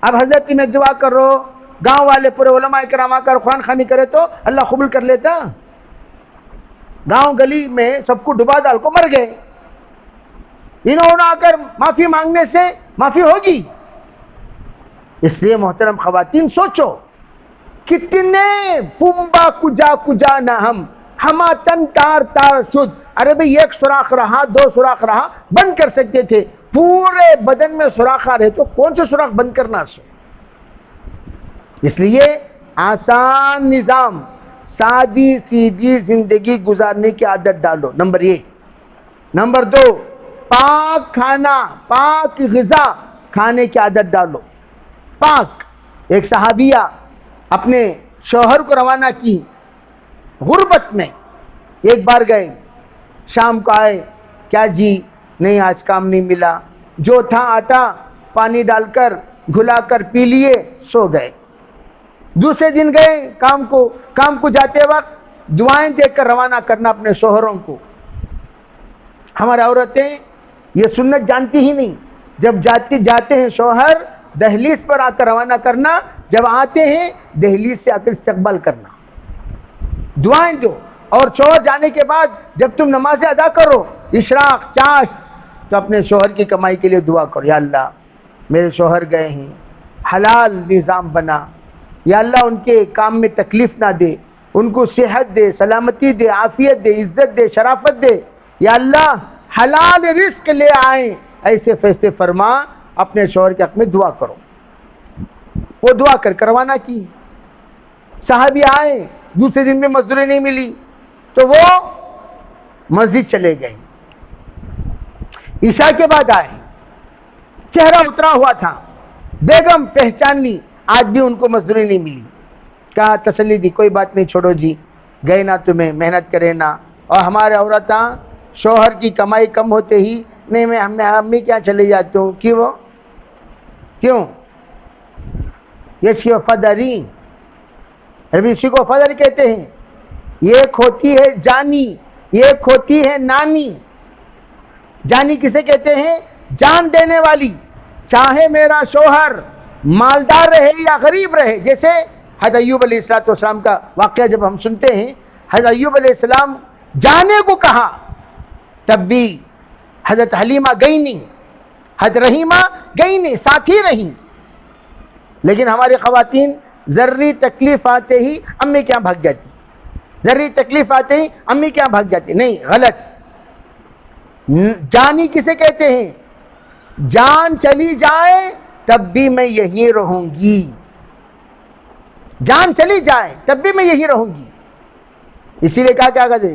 اب حضرت کی میں دعا کر رہا ہو, گاؤں والے پورے علماء کرام آ کر قرآن خوانی کرے تو اللہ قبول کر لیتا؟ گاؤں گلی میں سب کو ڈبا ڈال کو مر گئے, انہوں نے آ کر معافی مانگنے سے معافی ہوگی؟ اس لیے محترم خواتین سوچو, کتنے پمبا کجا کجا نہ ہما تن تار تار شد. ارے بھئی ایک سوراخ رہا, دو سوراخ رہا, بند کر سکتے تھے. پورے بدن میں سوراخ آ رہے تو کون سے سوراخ بند کرنا سو؟ اس لیے آسان نظام, سادی سیدھی زندگی گزارنے کی عادت ڈالو, نمبر 1. نمبر 2, پاک کھانا, پاک غذا کھانے کی عادت ڈالو. پاک. ایک صحابیہ اپنے شوہر کو روانہ کی غربت میں. ایک بار گئے, شام کو آئے, کیا جی نہیں آج کام نہیں ملا, جو تھا آٹا پانی ڈال کر گھلا کر پی لیے, سو گئے. دوسرے دن گئے کام کو جاتے وقت دعائیں دے کر روانہ کرنا اپنے شوہروں کو. ہماری عورتیں یہ سنت جانتی ہی نہیں. جب جاتے ہیں شوہر دہلیز پر آ کر روانہ کرنا, جب آتے ہیں دہلیز سے آ کر استقبال کرنا, دعائیں دو. اور شوہر جانے کے بعد جب تم نمازیں ادا کرو اشراق چاشت, تو اپنے شوہر کی کمائی کے لیے دعا کرو, یا اللہ میرے شوہر گئے ہیں, حلال نظام بنا, یا اللہ ان کے کام میں تکلیف نہ دے, ان کو صحت دے, سلامتی دے, عافیت دے, عزت دے, شرافت دے, یا اللہ حلال رزق لے آئیں. ایسے فیصلے فرما, اپنے شوہر کے حق میں دعا کرو. وہ دعا کر روانہ کی. صحابی آئے, دوسرے دن میں مزدوری نہیں ملی تو وہ مسجد چلے گئے. عشاء کے بعد آئے, چہرہ اترا ہوا تھا, بیگم پہچان لی, آج بھی ان کو مزدوری نہیں ملی. کہا تسلی دی, کوئی بات نہیں, چھوڑو جی, گئے نا تمہیں محنت کرے نا. اور ہمارے عورتاں شوہر کی کمائی کم ہوتے ہی نہیں میں امی کیا چلے جاتی ہوں, کیوں یہ اس کی وفاداری, ابھی اسی کو وفاداری کہتے ہیں. ایک ہوتی ہے جانی, ایک ہوتی ہے نانی. جانی کسے کہتے ہیں؟ جان دینے والی. چاہے میرا شوہر مالدار رہے یا غریب رہے. جیسے حضرت ایوب علیہ السلام کا واقعہ جب ہم سنتے ہیں, حضرت ایوب علیہ السلام جانے کو کہا تب بھی حضرت حلیمہ گئی نہیں, حضرت رحیمہ گئی نہیں, ساتھ ہی رہیں. لیکن ہماری خواتین ذری تکلیف آتے ہی امی کیا بھاگ جاتی, ذری تکلیف آتے ہی امی کیا بھاگ جاتی. نہیں, غلط. جانی کسے کہتے ہیں؟ جان چلی جائے تب بھی میں یہی رہوں گی, جان چلی جائے تب بھی میں یہی رہوں گی. اسی لیے کہا کیا کہتے,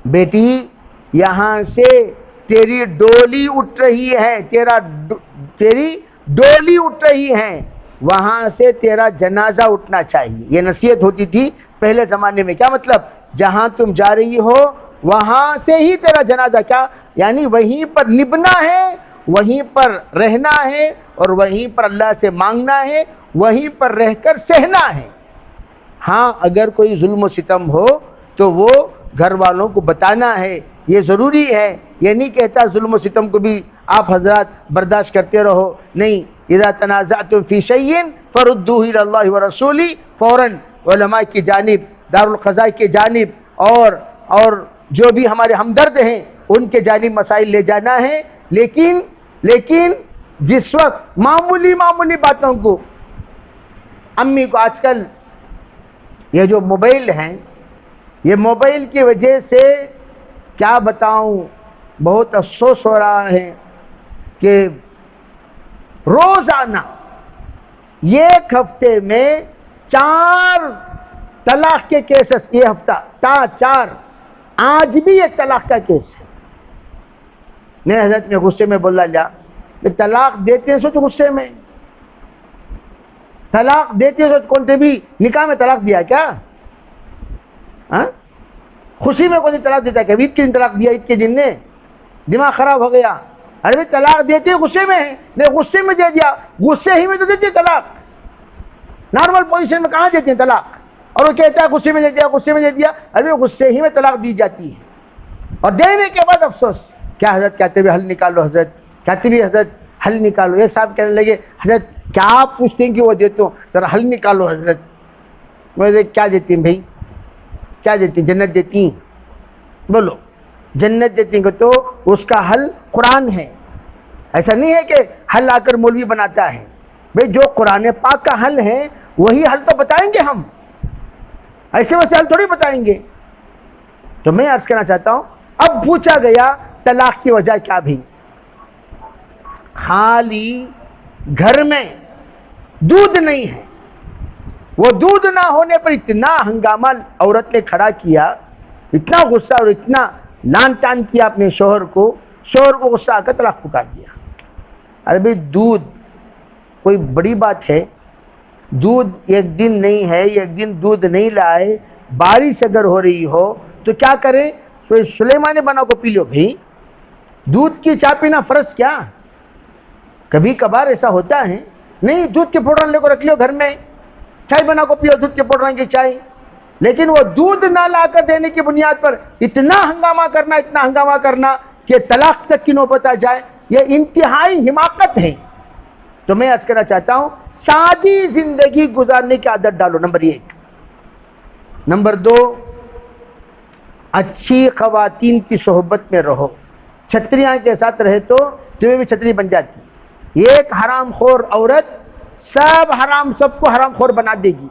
بیٹی یہاں سے تیری ڈولی اٹھ رہی ہے, تیری ڈولی اٹھ رہی ہے, وہاں سے تیرا جنازہ اٹھنا چاہیے. یہ نصیحت ہوتی تھی پہلے زمانے میں. کیا مطلب؟ جہاں تم جا رہی ہو وہاں سے ہی تیرا جنازہ, کیا یعنی وہیں پر نبنا ہے, وہیں پر رہنا ہے, اور وہیں پر اللہ سے مانگنا ہے, وہیں پر رہ کر سہنا ہے. ہاں اگر کوئی ظلم و ستم ہو تو وہ گھر والوں کو بتانا ہے, یہ ضروری ہے. یہ نہیں کہتا ظلم و ستم کو بھی آپ حضرات برداشت کرتے رہو, نہیں. اذا تنازعتم فی شیء فردوہ الی اللہ ورسولہ, فوراً علماء کی جانب, دارالقضاء کی جانب اور جو بھی ہمارے ہمدرد ہیں ان کے جانب مسائل لے جانا ہے. لیکن جس وقت معمولی باتوں کو, امی کو آج کل یہ جو موبائل ہیں, یہ موبائل کی وجہ سے کیا بتاؤں, بہت افسوس ہو رہا ہے کہ روزانہ ایک ہفتے میں 4 طلاق کے کیسز, یہ ہفتہ 4, آج بھی ایک طلاق کا کیس ہے. نہیں حضرت میں غصے میں بولا جا, طلاق دیتے سو تو غصے میں, طلاق دیتے سو کون سے بھی نکاح میں طلاق دیا کیا؟ خوشی میں کون سی طلاق دیتا ہے؟ عید کے دن طلاق دیا, عید کے دن نے دماغ خراب ہو گیا. ارے بھائی طلاق دیتے غصے میں ہے، نہیں غصے میں دے دیا، غصے ہی میں تو دیتے طلاق، نارمل پوزیشن میں کہاں دیتے ہیں طلاق؟ اور وہ کہتا ہے غصے میں دے دیا، غصے میں دے دیا، ارے غصے ہی میں طلاق دی جاتی ہے، اور دینے کے بعد افسوس، کیا حضرت کہتے ہوئے حل نکالو، حضرت کہتے بھی حضرت حل نکالو، ایک صاحب کہنے لگے حضرت کیا آپ پوچھتے ہیں کہ وہ دیتا ہوں، ذرا حل نکالو حضرت، مجھے کیا دیتی ہیں بھائی، کیا دیتی ہیں؟ جنت دیتی ہیں، بولو جنت دیتی ہیں، تو اس کا حل قرآن ہے، ایسا نہیں ہے کہ حل آ کر مولوی بناتا ہے، بھئی جو قرآن پاک کا حل ہے وہی حل تو بتائیں گے ہم، ایسے ویسے حل تھوڑی بتائیں گے۔ تو میں عرض کرنا چاہتا ہوں، اب پوچھا گیا طلاق کی وجہ کیا بھی، خالی گھر میں دودھ نہیں ہے، وہ دودھ نہ ہونے پر اتنا ہنگامہ عورت نے کھڑا کیا، اتنا غصہ اور اتنا لان تان کیا اپنے شوہر کو غصہ آ کر طلاق پکار دیا۔ ارے بھائی دودھ کوئی بڑی بات ہے؟ دودھ ایک دن نہیں ہے، ایک دن دودھ نہیں لائے، بارش اگر ہو رہی ہو تو کیا کرے؟ سلیمان بنا کو پی لو بھائی، دودھ کی چائے پینا فرض کیا؟ کبھی کبھار ایسا ہوتا ہے، نہیں دودھ کے پاؤڈر لے کو رکھ لو گھر میں، چائے بنا کو پیو دودھ کے پاؤڈر کی چائے، لیکن وہ دودھ نہ لا کر دینے کی بنیاد پر اتنا ہنگامہ کرنا کہ طلاق تک کی نوبت آ جائے، یہ انتہائی حماقت ہے۔ تو میں عرض کرنا چاہتا ہوں، سادی زندگی گزارنے کی عادت ڈالو، نمبر 1۔ نمبر 2، اچھی خواتین کی صحبت میں رہو، چھتریاں کے ساتھ رہے تو تمہیں بھی چھتری بن جاتی، ایک حرام خور عورت سب کو حرام خور بنا دے گی،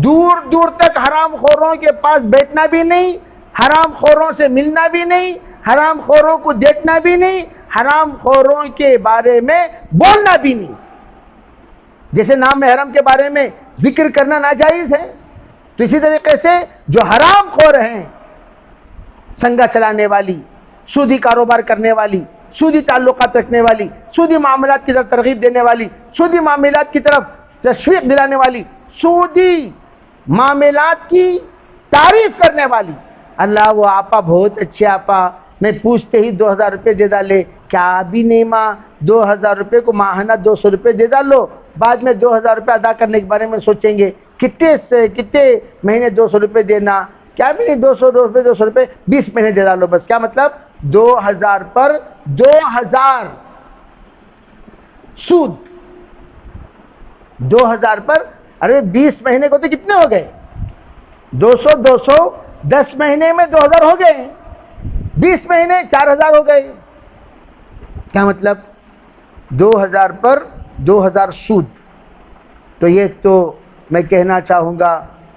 دور دور تک حرام خوروں کے پاس بیٹھنا بھی نہیں، حرام خوروں سے ملنا بھی نہیں، حرام خوروں کو دیکھنا بھی نہیں، حرام خوروں کے بارے میں بولنا بھی نہیں۔ جیسے نام محرم کے بارے میں ذکر کرنا ناجائز ہے، تو اسی طریقے سے جو حرام خور ہیں، سنگا چلانے والی، سودی کاروبار کرنے والی، سودی تعلقات رکھنے والی، سودی معاملات کی طرف ترغیب دینے والی، سودی معاملات کی طرف تشویق دلانے والی، سودی معاملات کی تعریف کرنے والی، اللہ وہ آپا بہت اچھے آپا، میں پوچھتے ہی 2000 روپے دے ڈالے، کیا بھی نہیں ماں، 2000 روپے کو ماہانہ 200 روپے دے ڈالو، بعد میں 2000 روپے ادا کرنے کے بارے میں سوچیں گے، کتنے مہینے 200 روپے دینا، کیا بھی نہیں 200 روپے 20 مہینے دے ڈالو بس، کیا مطلب 2000 پر 2000 سود، 2000 پر، ارے 20 مہینے کو تو کتنے ہو گئے؟ 200 10 مہینے میں 2000 ہو گئے، 20 مہینے 4000 ہو گئے، کیا مطلب 2000 پر 2000 سود۔ تو یہ تو میں کہنا چاہوں گا،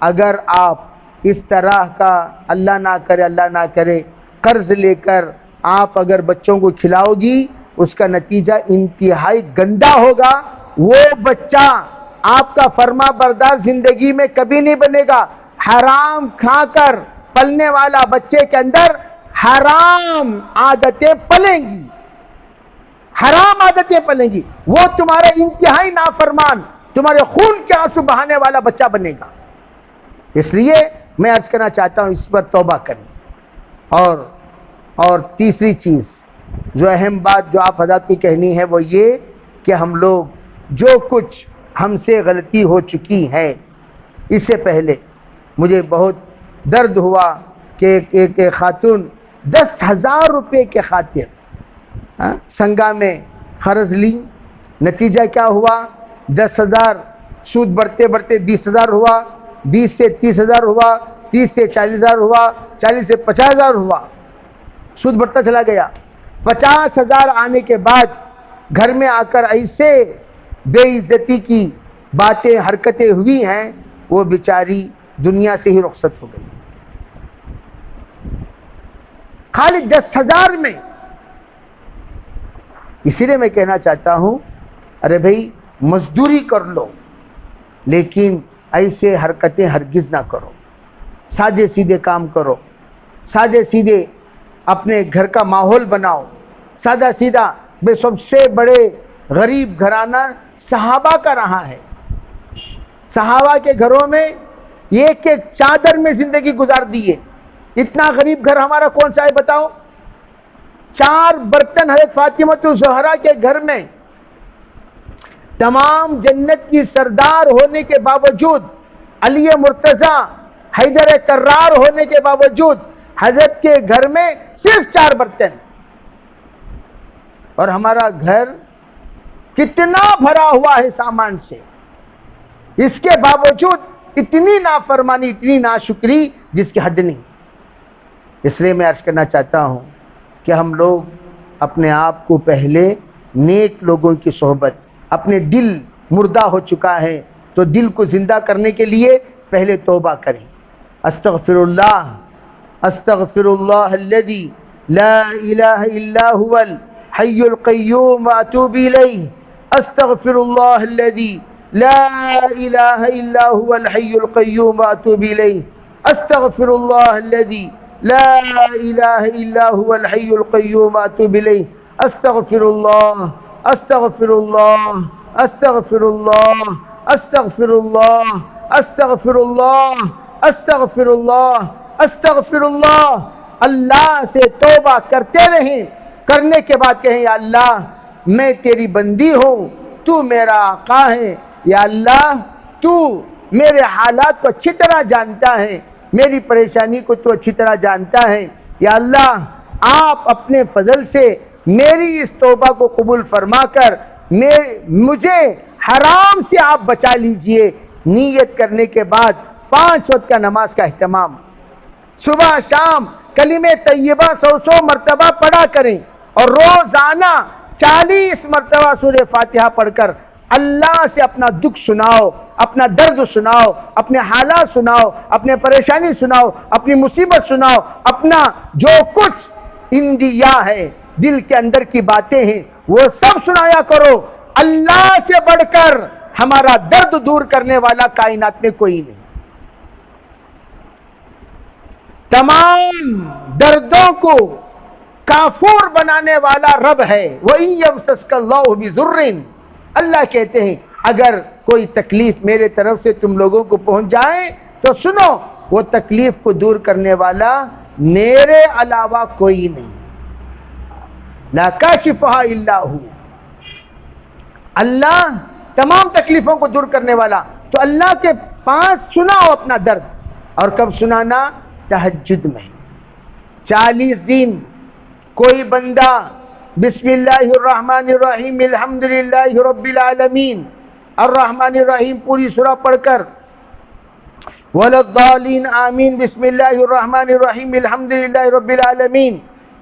اگر آپ اس طرح کا اللہ نہ کرے قرض لے کر آپ اگر بچوں کو کھلاؤ گی، اس کا نتیجہ انتہائی گندا ہوگا، وہ بچہ آپ کا فرما بردار زندگی میں کبھی نہیں بنے گا، حرام کھا کر پلنے والا بچے کے اندر حرام عادتیں پلیں گی، حرام عادتیں پلیں گی، وہ تمہارے انتہائی نافرمان، تمہارے خون کے آنسو بہانے والا بچہ بنے گا۔ اس لیے میں عرض کرنا چاہتا ہوں، اس پر توبہ کریں۔ اور تیسری چیز جو اہم بات جو آپ حضرات کی کہنی ہے، وہ یہ کہ ہم لوگ جو کچھ ہم سے غلطی ہو چکی ہے، اس سے پہلے مجھے بہت درد ہوا کہ ایک خاتون 10,000 روپے کے خاطر سنگا میں قرض لی، نتیجہ کیا ہوا؟ 10,000 سود بڑھتے 20,000 ہوا، 20 سے 30,000 ہوا، 30 سے 40,000 ہوا، 40 سے 50,000 ہوا، سود بڑھتا چلا گیا۔ 50,000 آنے کے بعد گھر میں آ کر ایسے بے عزتی کی باتیں حرکتیں ہوئی ہیں، وہ بیچاری دنیا سے ہی رخصت ہو گئی، خالی 10,000 میں۔ اسی لیے میں کہنا چاہتا ہوں، ارے بھائی مزدوری کر لو، لیکن ایسے حرکتیں ہرگز نہ کرو، سادے سیدھے کام کرو، سادے سیدھے اپنے گھر کا ماحول بناؤ، سادہ سیدھا۔ بے سب سے بڑے غریب گھرانہ صحابہ کا رہا ہے، صحابہ کے گھروں میں ایک ایک چادر میں زندگی گزار دی ہے۔ اتنا غریب گھر ہمارا کون سا ہے بتاؤ؟ 4 برتن حضرت فاطمہ الزہرا کے گھر میں تمام جنت کی سردار ہونے کے باوجود، علی مرتضیٰ حیدر کرار ہونے کے باوجود حضرت کے گھر میں صرف 4 برتن، اور ہمارا گھر کتنا بھرا ہوا ہے سامان سے، اس کے باوجود اتنی نافرمانی، اتنی ناشکری جس کی حد نہیں۔ اس لیے میں عرض کرنا چاہتا ہوں کہ ہم لوگ اپنے آپ کو پہلے نیک لوگوں کی صحبت، اپنے دل مردہ ہو چکا ہے تو دل کو زندہ کرنے کے لیے پہلے توبہ کریں۔ استغفر اللہ الذی لا الہ الا هو الحی القیوم واتوب الیہ، استغفر اللہ الذی لا الہ الا هو الحی القیوم واتوب الیہ، استغفر اللہ الذی لا الہ الا هو الحی القیوم واتوب الیہ، استغفر اللہ استغفر اللہ استغفر اللہ استغفر اللہ استغفر اللہ استغفر اللہ استغفر اللہ۔ اللہ سے توبہ کرتے رہیں، کرنے کے بعد کہیں یا اللہ میں تیری بندی ہوں، تو میرا آقا ہے، یا اللہ تو میرے حالات کو اچھی طرح جانتا ہے، میری پریشانی کو تو اچھی طرح جانتا ہے، یا اللہ آپ اپنے فضل سے میری اس توبہ کو قبول فرما کر مجھے حرام سے آپ بچا لیجئے۔ نیت کرنے کے بعد 5 وقت کا نماز کا اہتمام، صبح شام کلمہ طیبہ 100 مرتبہ پڑھا کریں، اور روزانہ 40 مرتبہ سورہ فاتحہ پڑھ کر اللہ سے اپنا دکھ سناؤ، اپنا درد سناؤ، اپنے حالات سناؤ، اپنے پریشانی سناؤ، اپنی مصیبت سناؤ، اپنا جو کچھ اندیا ہے، دل کے اندر کی باتیں ہیں وہ سب سنایا کرو۔ اللہ سے بڑھ کر ہمارا درد دور کرنے والا کائنات میں کوئی نہیں۔ تمام دردوں کو کافور بنانے والا رب ہے۔ وَإِن يَمْسَسْكَ اللَّهُ بِضُرٍّ، اللہ کہتے ہیں اگر کوئی تکلیف میرے طرف سے تم لوگوں کو پہنچ جائے تو سنو، وہ تکلیف کو دور کرنے والا میرے علاوہ کوئی نہیں، لا کاشفها الا هو۔ اللہ تمام تکلیفوں کو دور کرنے والا، تو اللہ کے پاس سناؤ اپنا درد۔ اور کب سنانا؟ تہجد میں 40 دن کوئی بندہ بسم اللہ الرحمن الرحیم الحمدللہ رب العالمین الرحمن الرحیم پوری سورہ پڑھ کر، وَلَضَّالِينَ آمین بسم اللہ الرحمن الرحیم الحمدللہ رب العالمین،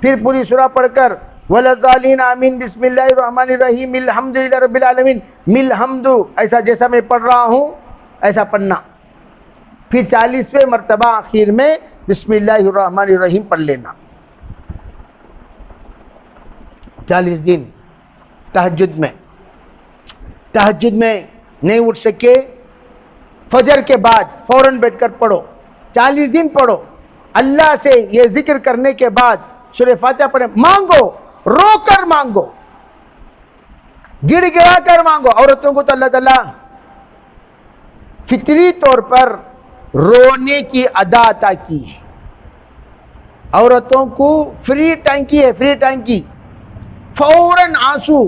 پھر پوری سورہ پڑھ کر وَلَضَّالِينَ آمین بسم اللہ الرحمن الرحیم الحمدللہ رب العالمین، مل حمدو، ایسا جیسا میں پڑھ رہا ہوں ایسا پڑھنا، پھر 40ویں مرتبہ آخر میں بسم اللہ الرحمن الرحیم پڑھ لینا۔ 40 دن تہجد میں نہیں اٹھ سکے، فجر کے بعد فوراً بیٹھ کر پڑھو، 40 دن پڑھو، اللہ سے یہ ذکر کرنے کے بعد سورہ فاتحہ پڑھیں، مانگو، رو کر مانگو، گڑ گڑا کر مانگو۔ عورتوں کو تو اللہ تعالیٰ فطری طور پر رونے کی ادا عطا کی ہے، عورتوں کو فری ٹینکی ہے، فری ٹینکی، فوراً آنسو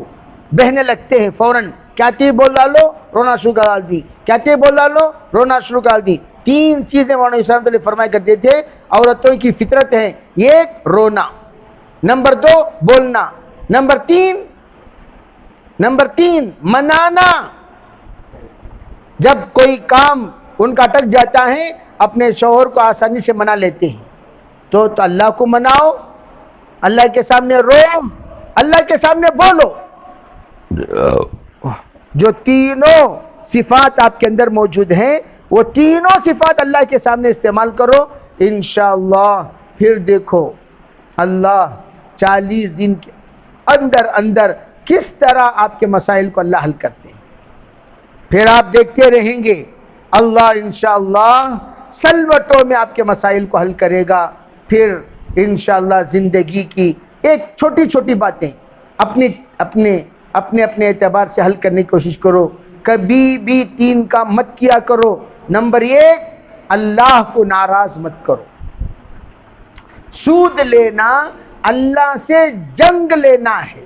بہنے لگتے ہیں، فوراً کیا تھی بول ڈالو رونا شروع کر دی، کیا تھی بول ڈالو رونا شروع کر دی۔ 3 چیزیں مولانا اسلام علیہ فرمایا کرتے تھے عورتوں کی فطرت ہے، ایک رونا، نمبر 2 بولنا، نمبر 3 منانا۔ جب کوئی کام ان کا اٹک جاتا ہے اپنے شوہر کو آسانی سے منا لیتے ہیں، تو اللہ کو مناؤ، اللہ کے سامنے رو، اللہ کے سامنے بولو، جو تینوں صفات آپ کے اندر موجود ہیں وہ تینوں صفات اللہ کے سامنے استعمال کرو، انشاءاللہ پھر دیکھو اللہ 40 دن کے اندر کس طرح آپ کے مسائل کو اللہ حل کرتے ہیں۔ پھر آپ دیکھتے رہیں گے اللہ انشاءاللہ سلوٹوں میں آپ کے مسائل کو حل کرے گا۔ پھر انشاءاللہ زندگی کی ایک چھوٹی چھوٹی باتیں اپنے اعتبار سے حل کرنے کی کوشش کرو، کبھی بھی 3 کام مت کیا کرو۔ نمبر 1 اللہ کو ناراض مت کرو، سود لینا اللہ سے جنگ لینا ہے،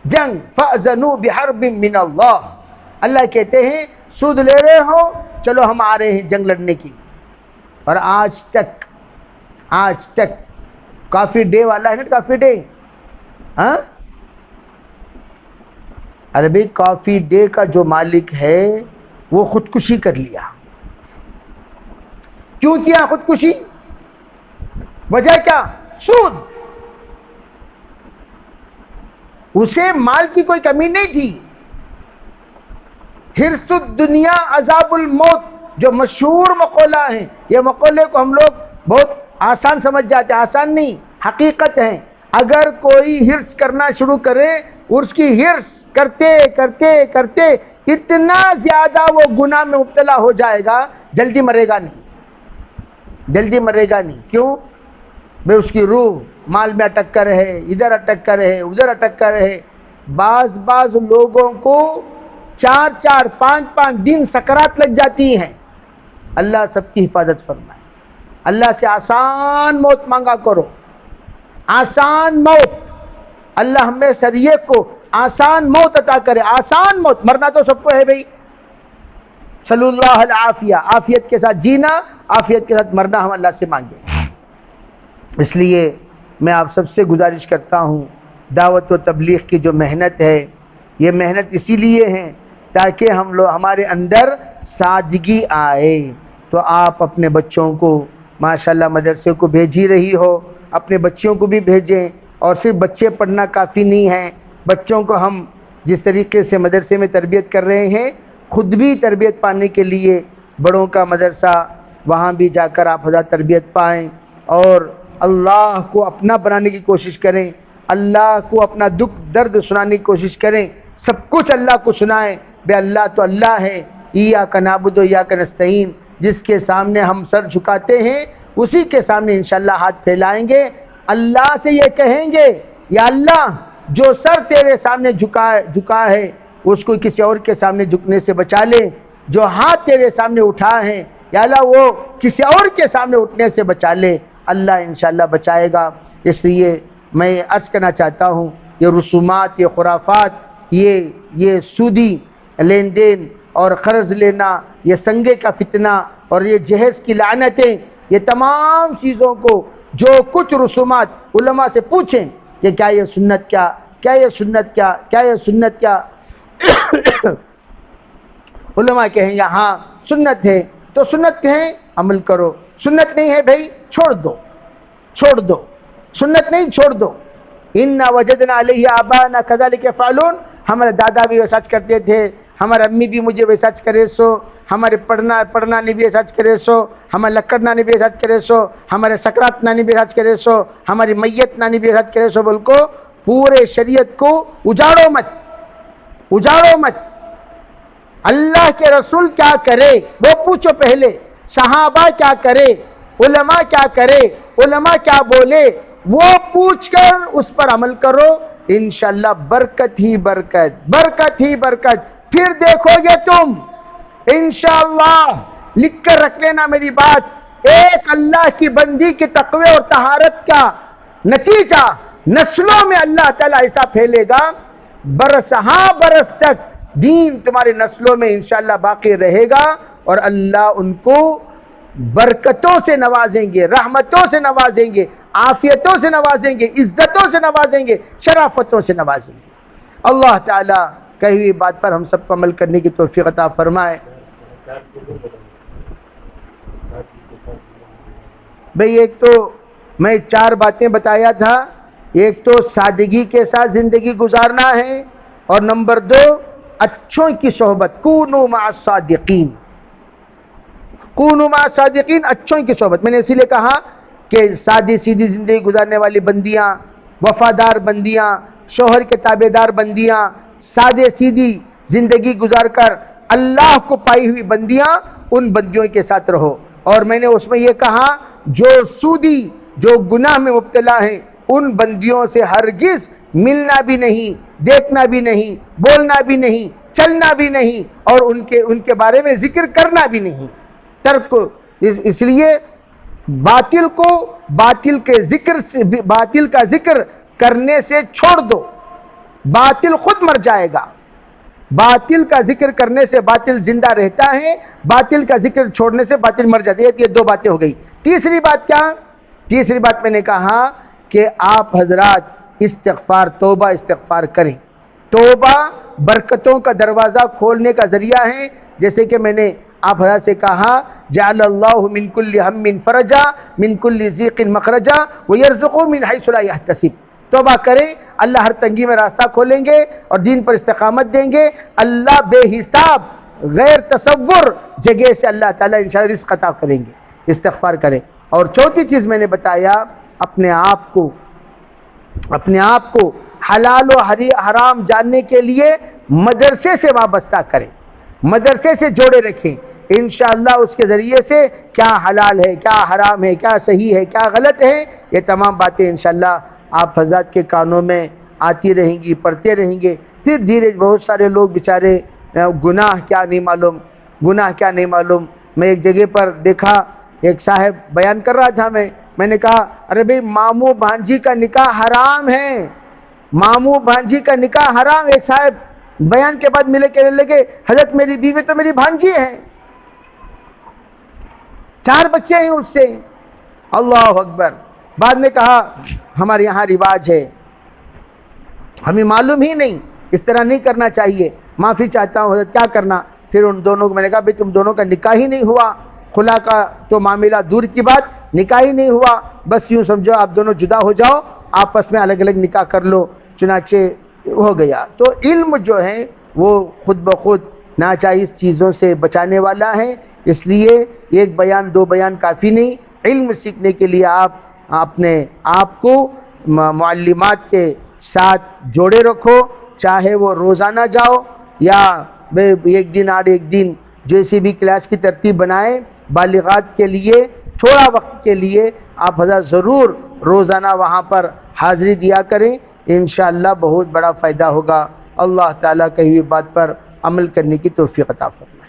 جنگ، فَأْذَنُوا بِحَرْبٍ مِّنَ اللَّهِ، اللہ کہتے ہیں سود لے رہے ہو، چلو ہم آ رہے ہیں جنگ لڑنے کی۔ اور آج تک کافی ڈے والا ہے نا، کافی ڈے، ہاں، ارے بھائی کافی ڈے کا جو مالک ہے وہ خودکشی کر لیا۔ کیوں کیا خودکشی؟ وجہ کیا؟ سود۔ اسے مال کی کوئی کمی نہیں تھی۔ حرص الدنیا عذاب الموت جو مشہور مقولہ ہیں، یہ مقولے کو ہم لوگ بہت آسان سمجھ جاتے ہیں، آسان نہیں، حقیقت ہے۔ اگر کوئی حرص کرنا شروع کرے، اس کی حرص کرتے کرتے کرتے اتنا زیادہ وہ گناہ میں مبتلا ہو جائے گا، جلدی مرے گا نہیں، جلدی مرے گا نہیں۔ کیوں؟ بھئی اس کی روح مال میں اٹک کر رہے، ادھر اٹک کر رہے، ادھر اٹک کر رہے۔ بعض لوگوں کو 4-5 دن سکرات لگ جاتی ہیں۔ اللہ سب کی حفاظت فرمائے۔ اللہ سے آسان موت مانگا کرو، آسان موت۔ اللہ ہمیں سریے کو آسان موت عطا کرے، آسان موت۔ مرنا تو سب کو ہے بھئی، صلی اللہ العافیہ، عافیت کے ساتھ جینا، عافیت کے ساتھ مرنا ہم اللہ سے مانگیں۔ اس لیے میں آپ سب سے گزارش کرتا ہوں، دعوت و تبلیغ کی جو محنت ہے، یہ محنت اسی لیے ہے تاکہ ہمارے اندر سادگی آئے۔ تو آپ اپنے بچوں کو ماشاءاللہ مدرسے کو بھیج ہی رہی ہو، اپنے بچوں کو بھی بھیجیں۔ اور صرف بچے پڑھنا کافی نہیں ہے، بچوں کو ہم جس طریقے سے مدرسے میں تربیت کر رہے ہیں، خود بھی تربیت پانے کے لیے بڑوں کا مدرسہ، وہاں بھی جا کر آپ حضرات تربیت پائیں اور اللہ کو اپنا بنانے کی کوشش کریں، اللہ کو اپنا دکھ درد سنانے کی کوشش کریں، سب کچھ اللہ کو سنائیں۔ بے اللہ تو اللہ ہے، ایاک نعبد و ایاک نستعین، جس کے سامنے ہم سر جھکاتے ہیں اسی کے سامنے انشاءاللہ ہاتھ پھیلائیں گے، اللہ سے یہ کہیں گے یا اللہ جو سر تیرے سامنے جھکا ہے اس کو کسی اور کے سامنے جھکنے سے بچا لے، جو ہاتھ تیرے سامنے اٹھا ہے یا اللہ وہ کسی اور کے سامنے اٹھنے سے بچا لے، اللہ انشاءاللہ بچائے گا۔ اس لیے میں عرض کرنا چاہتا ہوں، یہ رسومات، یہ خرافات، یہ سودی لین دین اور قرض لینا، یہ سنگے کا فتنہ اور یہ جہیز کی لعنتیں، یہ تمام چیزوں کو جو کچھ رسومات، علماء سے پوچھیں کہ کیا یہ سنت کیا، کیا یہ سنت کیا، کیا یہ سنت کیا؟ علماء کہیں یہاں سنت ہے تو سنت کہیں عمل کرو، سنت نہیں ہے بھائی چھوڑ دو، چھوڑ دو، سنت نہیں چھوڑ دو۔ اِنَّا وَجَدْنَا عَلَيْهِ آبَاءَنَا كَذَلِكَ يَفْعَلُونَ، ہمارے دادا بھی ویسا کرتے تھے، ہمارے امی بھی مجھے ویسا کرے سو، ہمارے پڑھنا نہیں بھی ویسا کرے سو، ہمارے لکڑ نانی بھی ویسا کرے سو، ہمارے سکرات نانی بھی ویسا کرے سو، ہماری میت نانی بھی ویسا کرے سو، بول کو پورے شریعت کو اجاڑو مت، اجاڑو مت۔ اللہ کے رسول کیا کرے وہ پوچھو پہلے، صحابہ کیا کرے، علماء کیا کرے، علماء کیا بولے، وہ پوچھ کر اس پر عمل کرو، انشاءاللہ برکت ہی برکت، برکت ہی برکت۔ پھر دیکھو گے تم انشاءاللہ، لکھ کر رکھ لینا میری بات، ایک اللہ کی بندی کی تقوی اور طہارت کا نتیجہ نسلوں میں اللہ تعالیٰ ایسا پھیلے گا، برسہاں برس تک دین تمہاری نسلوں میں انشاءاللہ باقی رہے گا، اور اللہ ان کو برکتوں سے نوازیں گے، رحمتوں سے نوازیں گے، عافیتوں سے نوازیں گے، عزتوں سے نوازیں گے، شرافتوں سے نوازیں گے۔ اللہ تعالیٰ کہی ہوئی بات پر ہم سب کو عمل کرنے کی توفیق عطا فرمائے۔ بھئی ایک تو میں 4 باتیں بتایا تھا، ایک تو سادگی کے ساتھ زندگی گزارنا ہے، اور نمبر 2 اچھوں کی صحبت، کونوا مع الصادقین، کونوا مع الصادقین، اچھوں کی صحبت۔ میں نے اسی لیے کہا کہ سادی سیدھی زندگی گزارنے والی بندیاں، وفادار بندیاں، شوہر کے تابعدار بندیاں، سادے سیدھی زندگی گزار کر اللہ کو پائی ہوئی بندیاں، ان بندیوں کے ساتھ رہو۔ اور میں نے اس میں یہ کہا جو سودی، جو گناہ میں مبتلا ہیں، ان بندیوں سے ہرگز ملنا بھی نہیں، دیکھنا بھی نہیں، بولنا بھی نہیں، چلنا بھی نہیں، اور ان کے بارے میں ذکر کرنا بھی نہیں۔ ترک، اس لیے باطل کو باطل کا ذکر کرنے سے چھوڑ دو، باطل خود مر جائے گا۔ باطل کا ذکر کرنے سے باطل زندہ رہتا ہے، باطل کا ذکر چھوڑنے سے باطل مر جاتی ہے۔ یہ دو باتیں ہو گئی۔ تیسری بات کیا؟ تیسری بات میں نے کہا کہ آپ حضرات استغفار، توبہ استغفار کریں۔ توبہ برکتوں کا دروازہ کھولنے کا ذریعہ ہے، جیسے کہ میں نے آپ حضرات سے کہا جعل اللہ من کل ہم فرجا من کل ضیق مخرجا ویرزقہ من حیث لا یحتسب۔ توبہ کریں، اللہ ہر تنگی میں راستہ کھولیں گے اور دین پر استقامت دیں گے۔ اللہ بے حساب غیر تصور جگہ سے اللہ تعالیٰ انشاءاللہ رزق عطا کریں گے۔ استغفار کریں۔ اور چوتھی چیز میں نے بتایا، اپنے آپ کو حلال و حرام جاننے کے لیے مدرسے سے وابستہ کریں، مدرسے سے جوڑے رکھیں۔ انشاءاللہ اس کے ذریعے سے کیا حلال ہے، کیا حرام ہے، کیا صحیح ہے، کیا غلط ہے، یہ تمام باتیں انشاءاللہ آپ حضرات کے کانوں میں آتی رہیں گی، پڑھتے رہیں گے۔ پھر دھیرے بہت سارے لوگ بیچارے گناہ کیا نہیں معلوم۔ میں ایک جگہ پر دیکھا، ایک صاحب بیان کر رہا تھا، میں نے کہا ارے بھئی ماموں بھانجی کا نکاح حرام ہے، ماموں بھانجی کا نکاح حرام۔ ایک صاحب بیان کے بعد ملے کہنے لگے حضرت میری بیوی تو میری بھانجی ہے، 4 بچے ہیں اس سے۔ اللہ اکبر۔ بعد میں کہا ہمارے یہاں رواج ہے، ہمیں معلوم ہی نہیں، اس طرح نہیں کرنا چاہیے، معافی چاہتا ہوں حضرت، کیا کرنا؟ پھر ان دونوں کو میں نے کہا بھئی تم دونوں کا نکاح ہی نہیں ہوا، خلا کا تو معاملہ دور کی بات، نکاح ہی نہیں ہوا، بس یوں سمجھو آپ دونوں جدا ہو جاؤ، آپس میں الگ الگ نکاح کر لو، چنانچہ ہو گیا۔ تو علم جو ہے وہ خود بخود ناجائز چیزوں سے بچانے والا ہے، اس لیے ایک بیان 2 بیان کافی نہیں۔ علم سیکھنے کے لیے آپ اپنے آپ کو معلمات کے ساتھ جوڑے رکھو، چاہے وہ روزانہ جاؤ یا ایک دن آڑ ایک دن، جیسی بھی کلاس کی ترتیب بنائیں۔ بالغات کے لیے تھوڑا وقت کے لیے آپ حضرات ضرور روزانہ وہاں پر حاضری دیا کریں، انشاءاللہ بہت بڑا فائدہ ہوگا۔ اللہ تعالیٰ کہی ہوئی بات پر عمل کرنے کی توفیق عطا فرمائے۔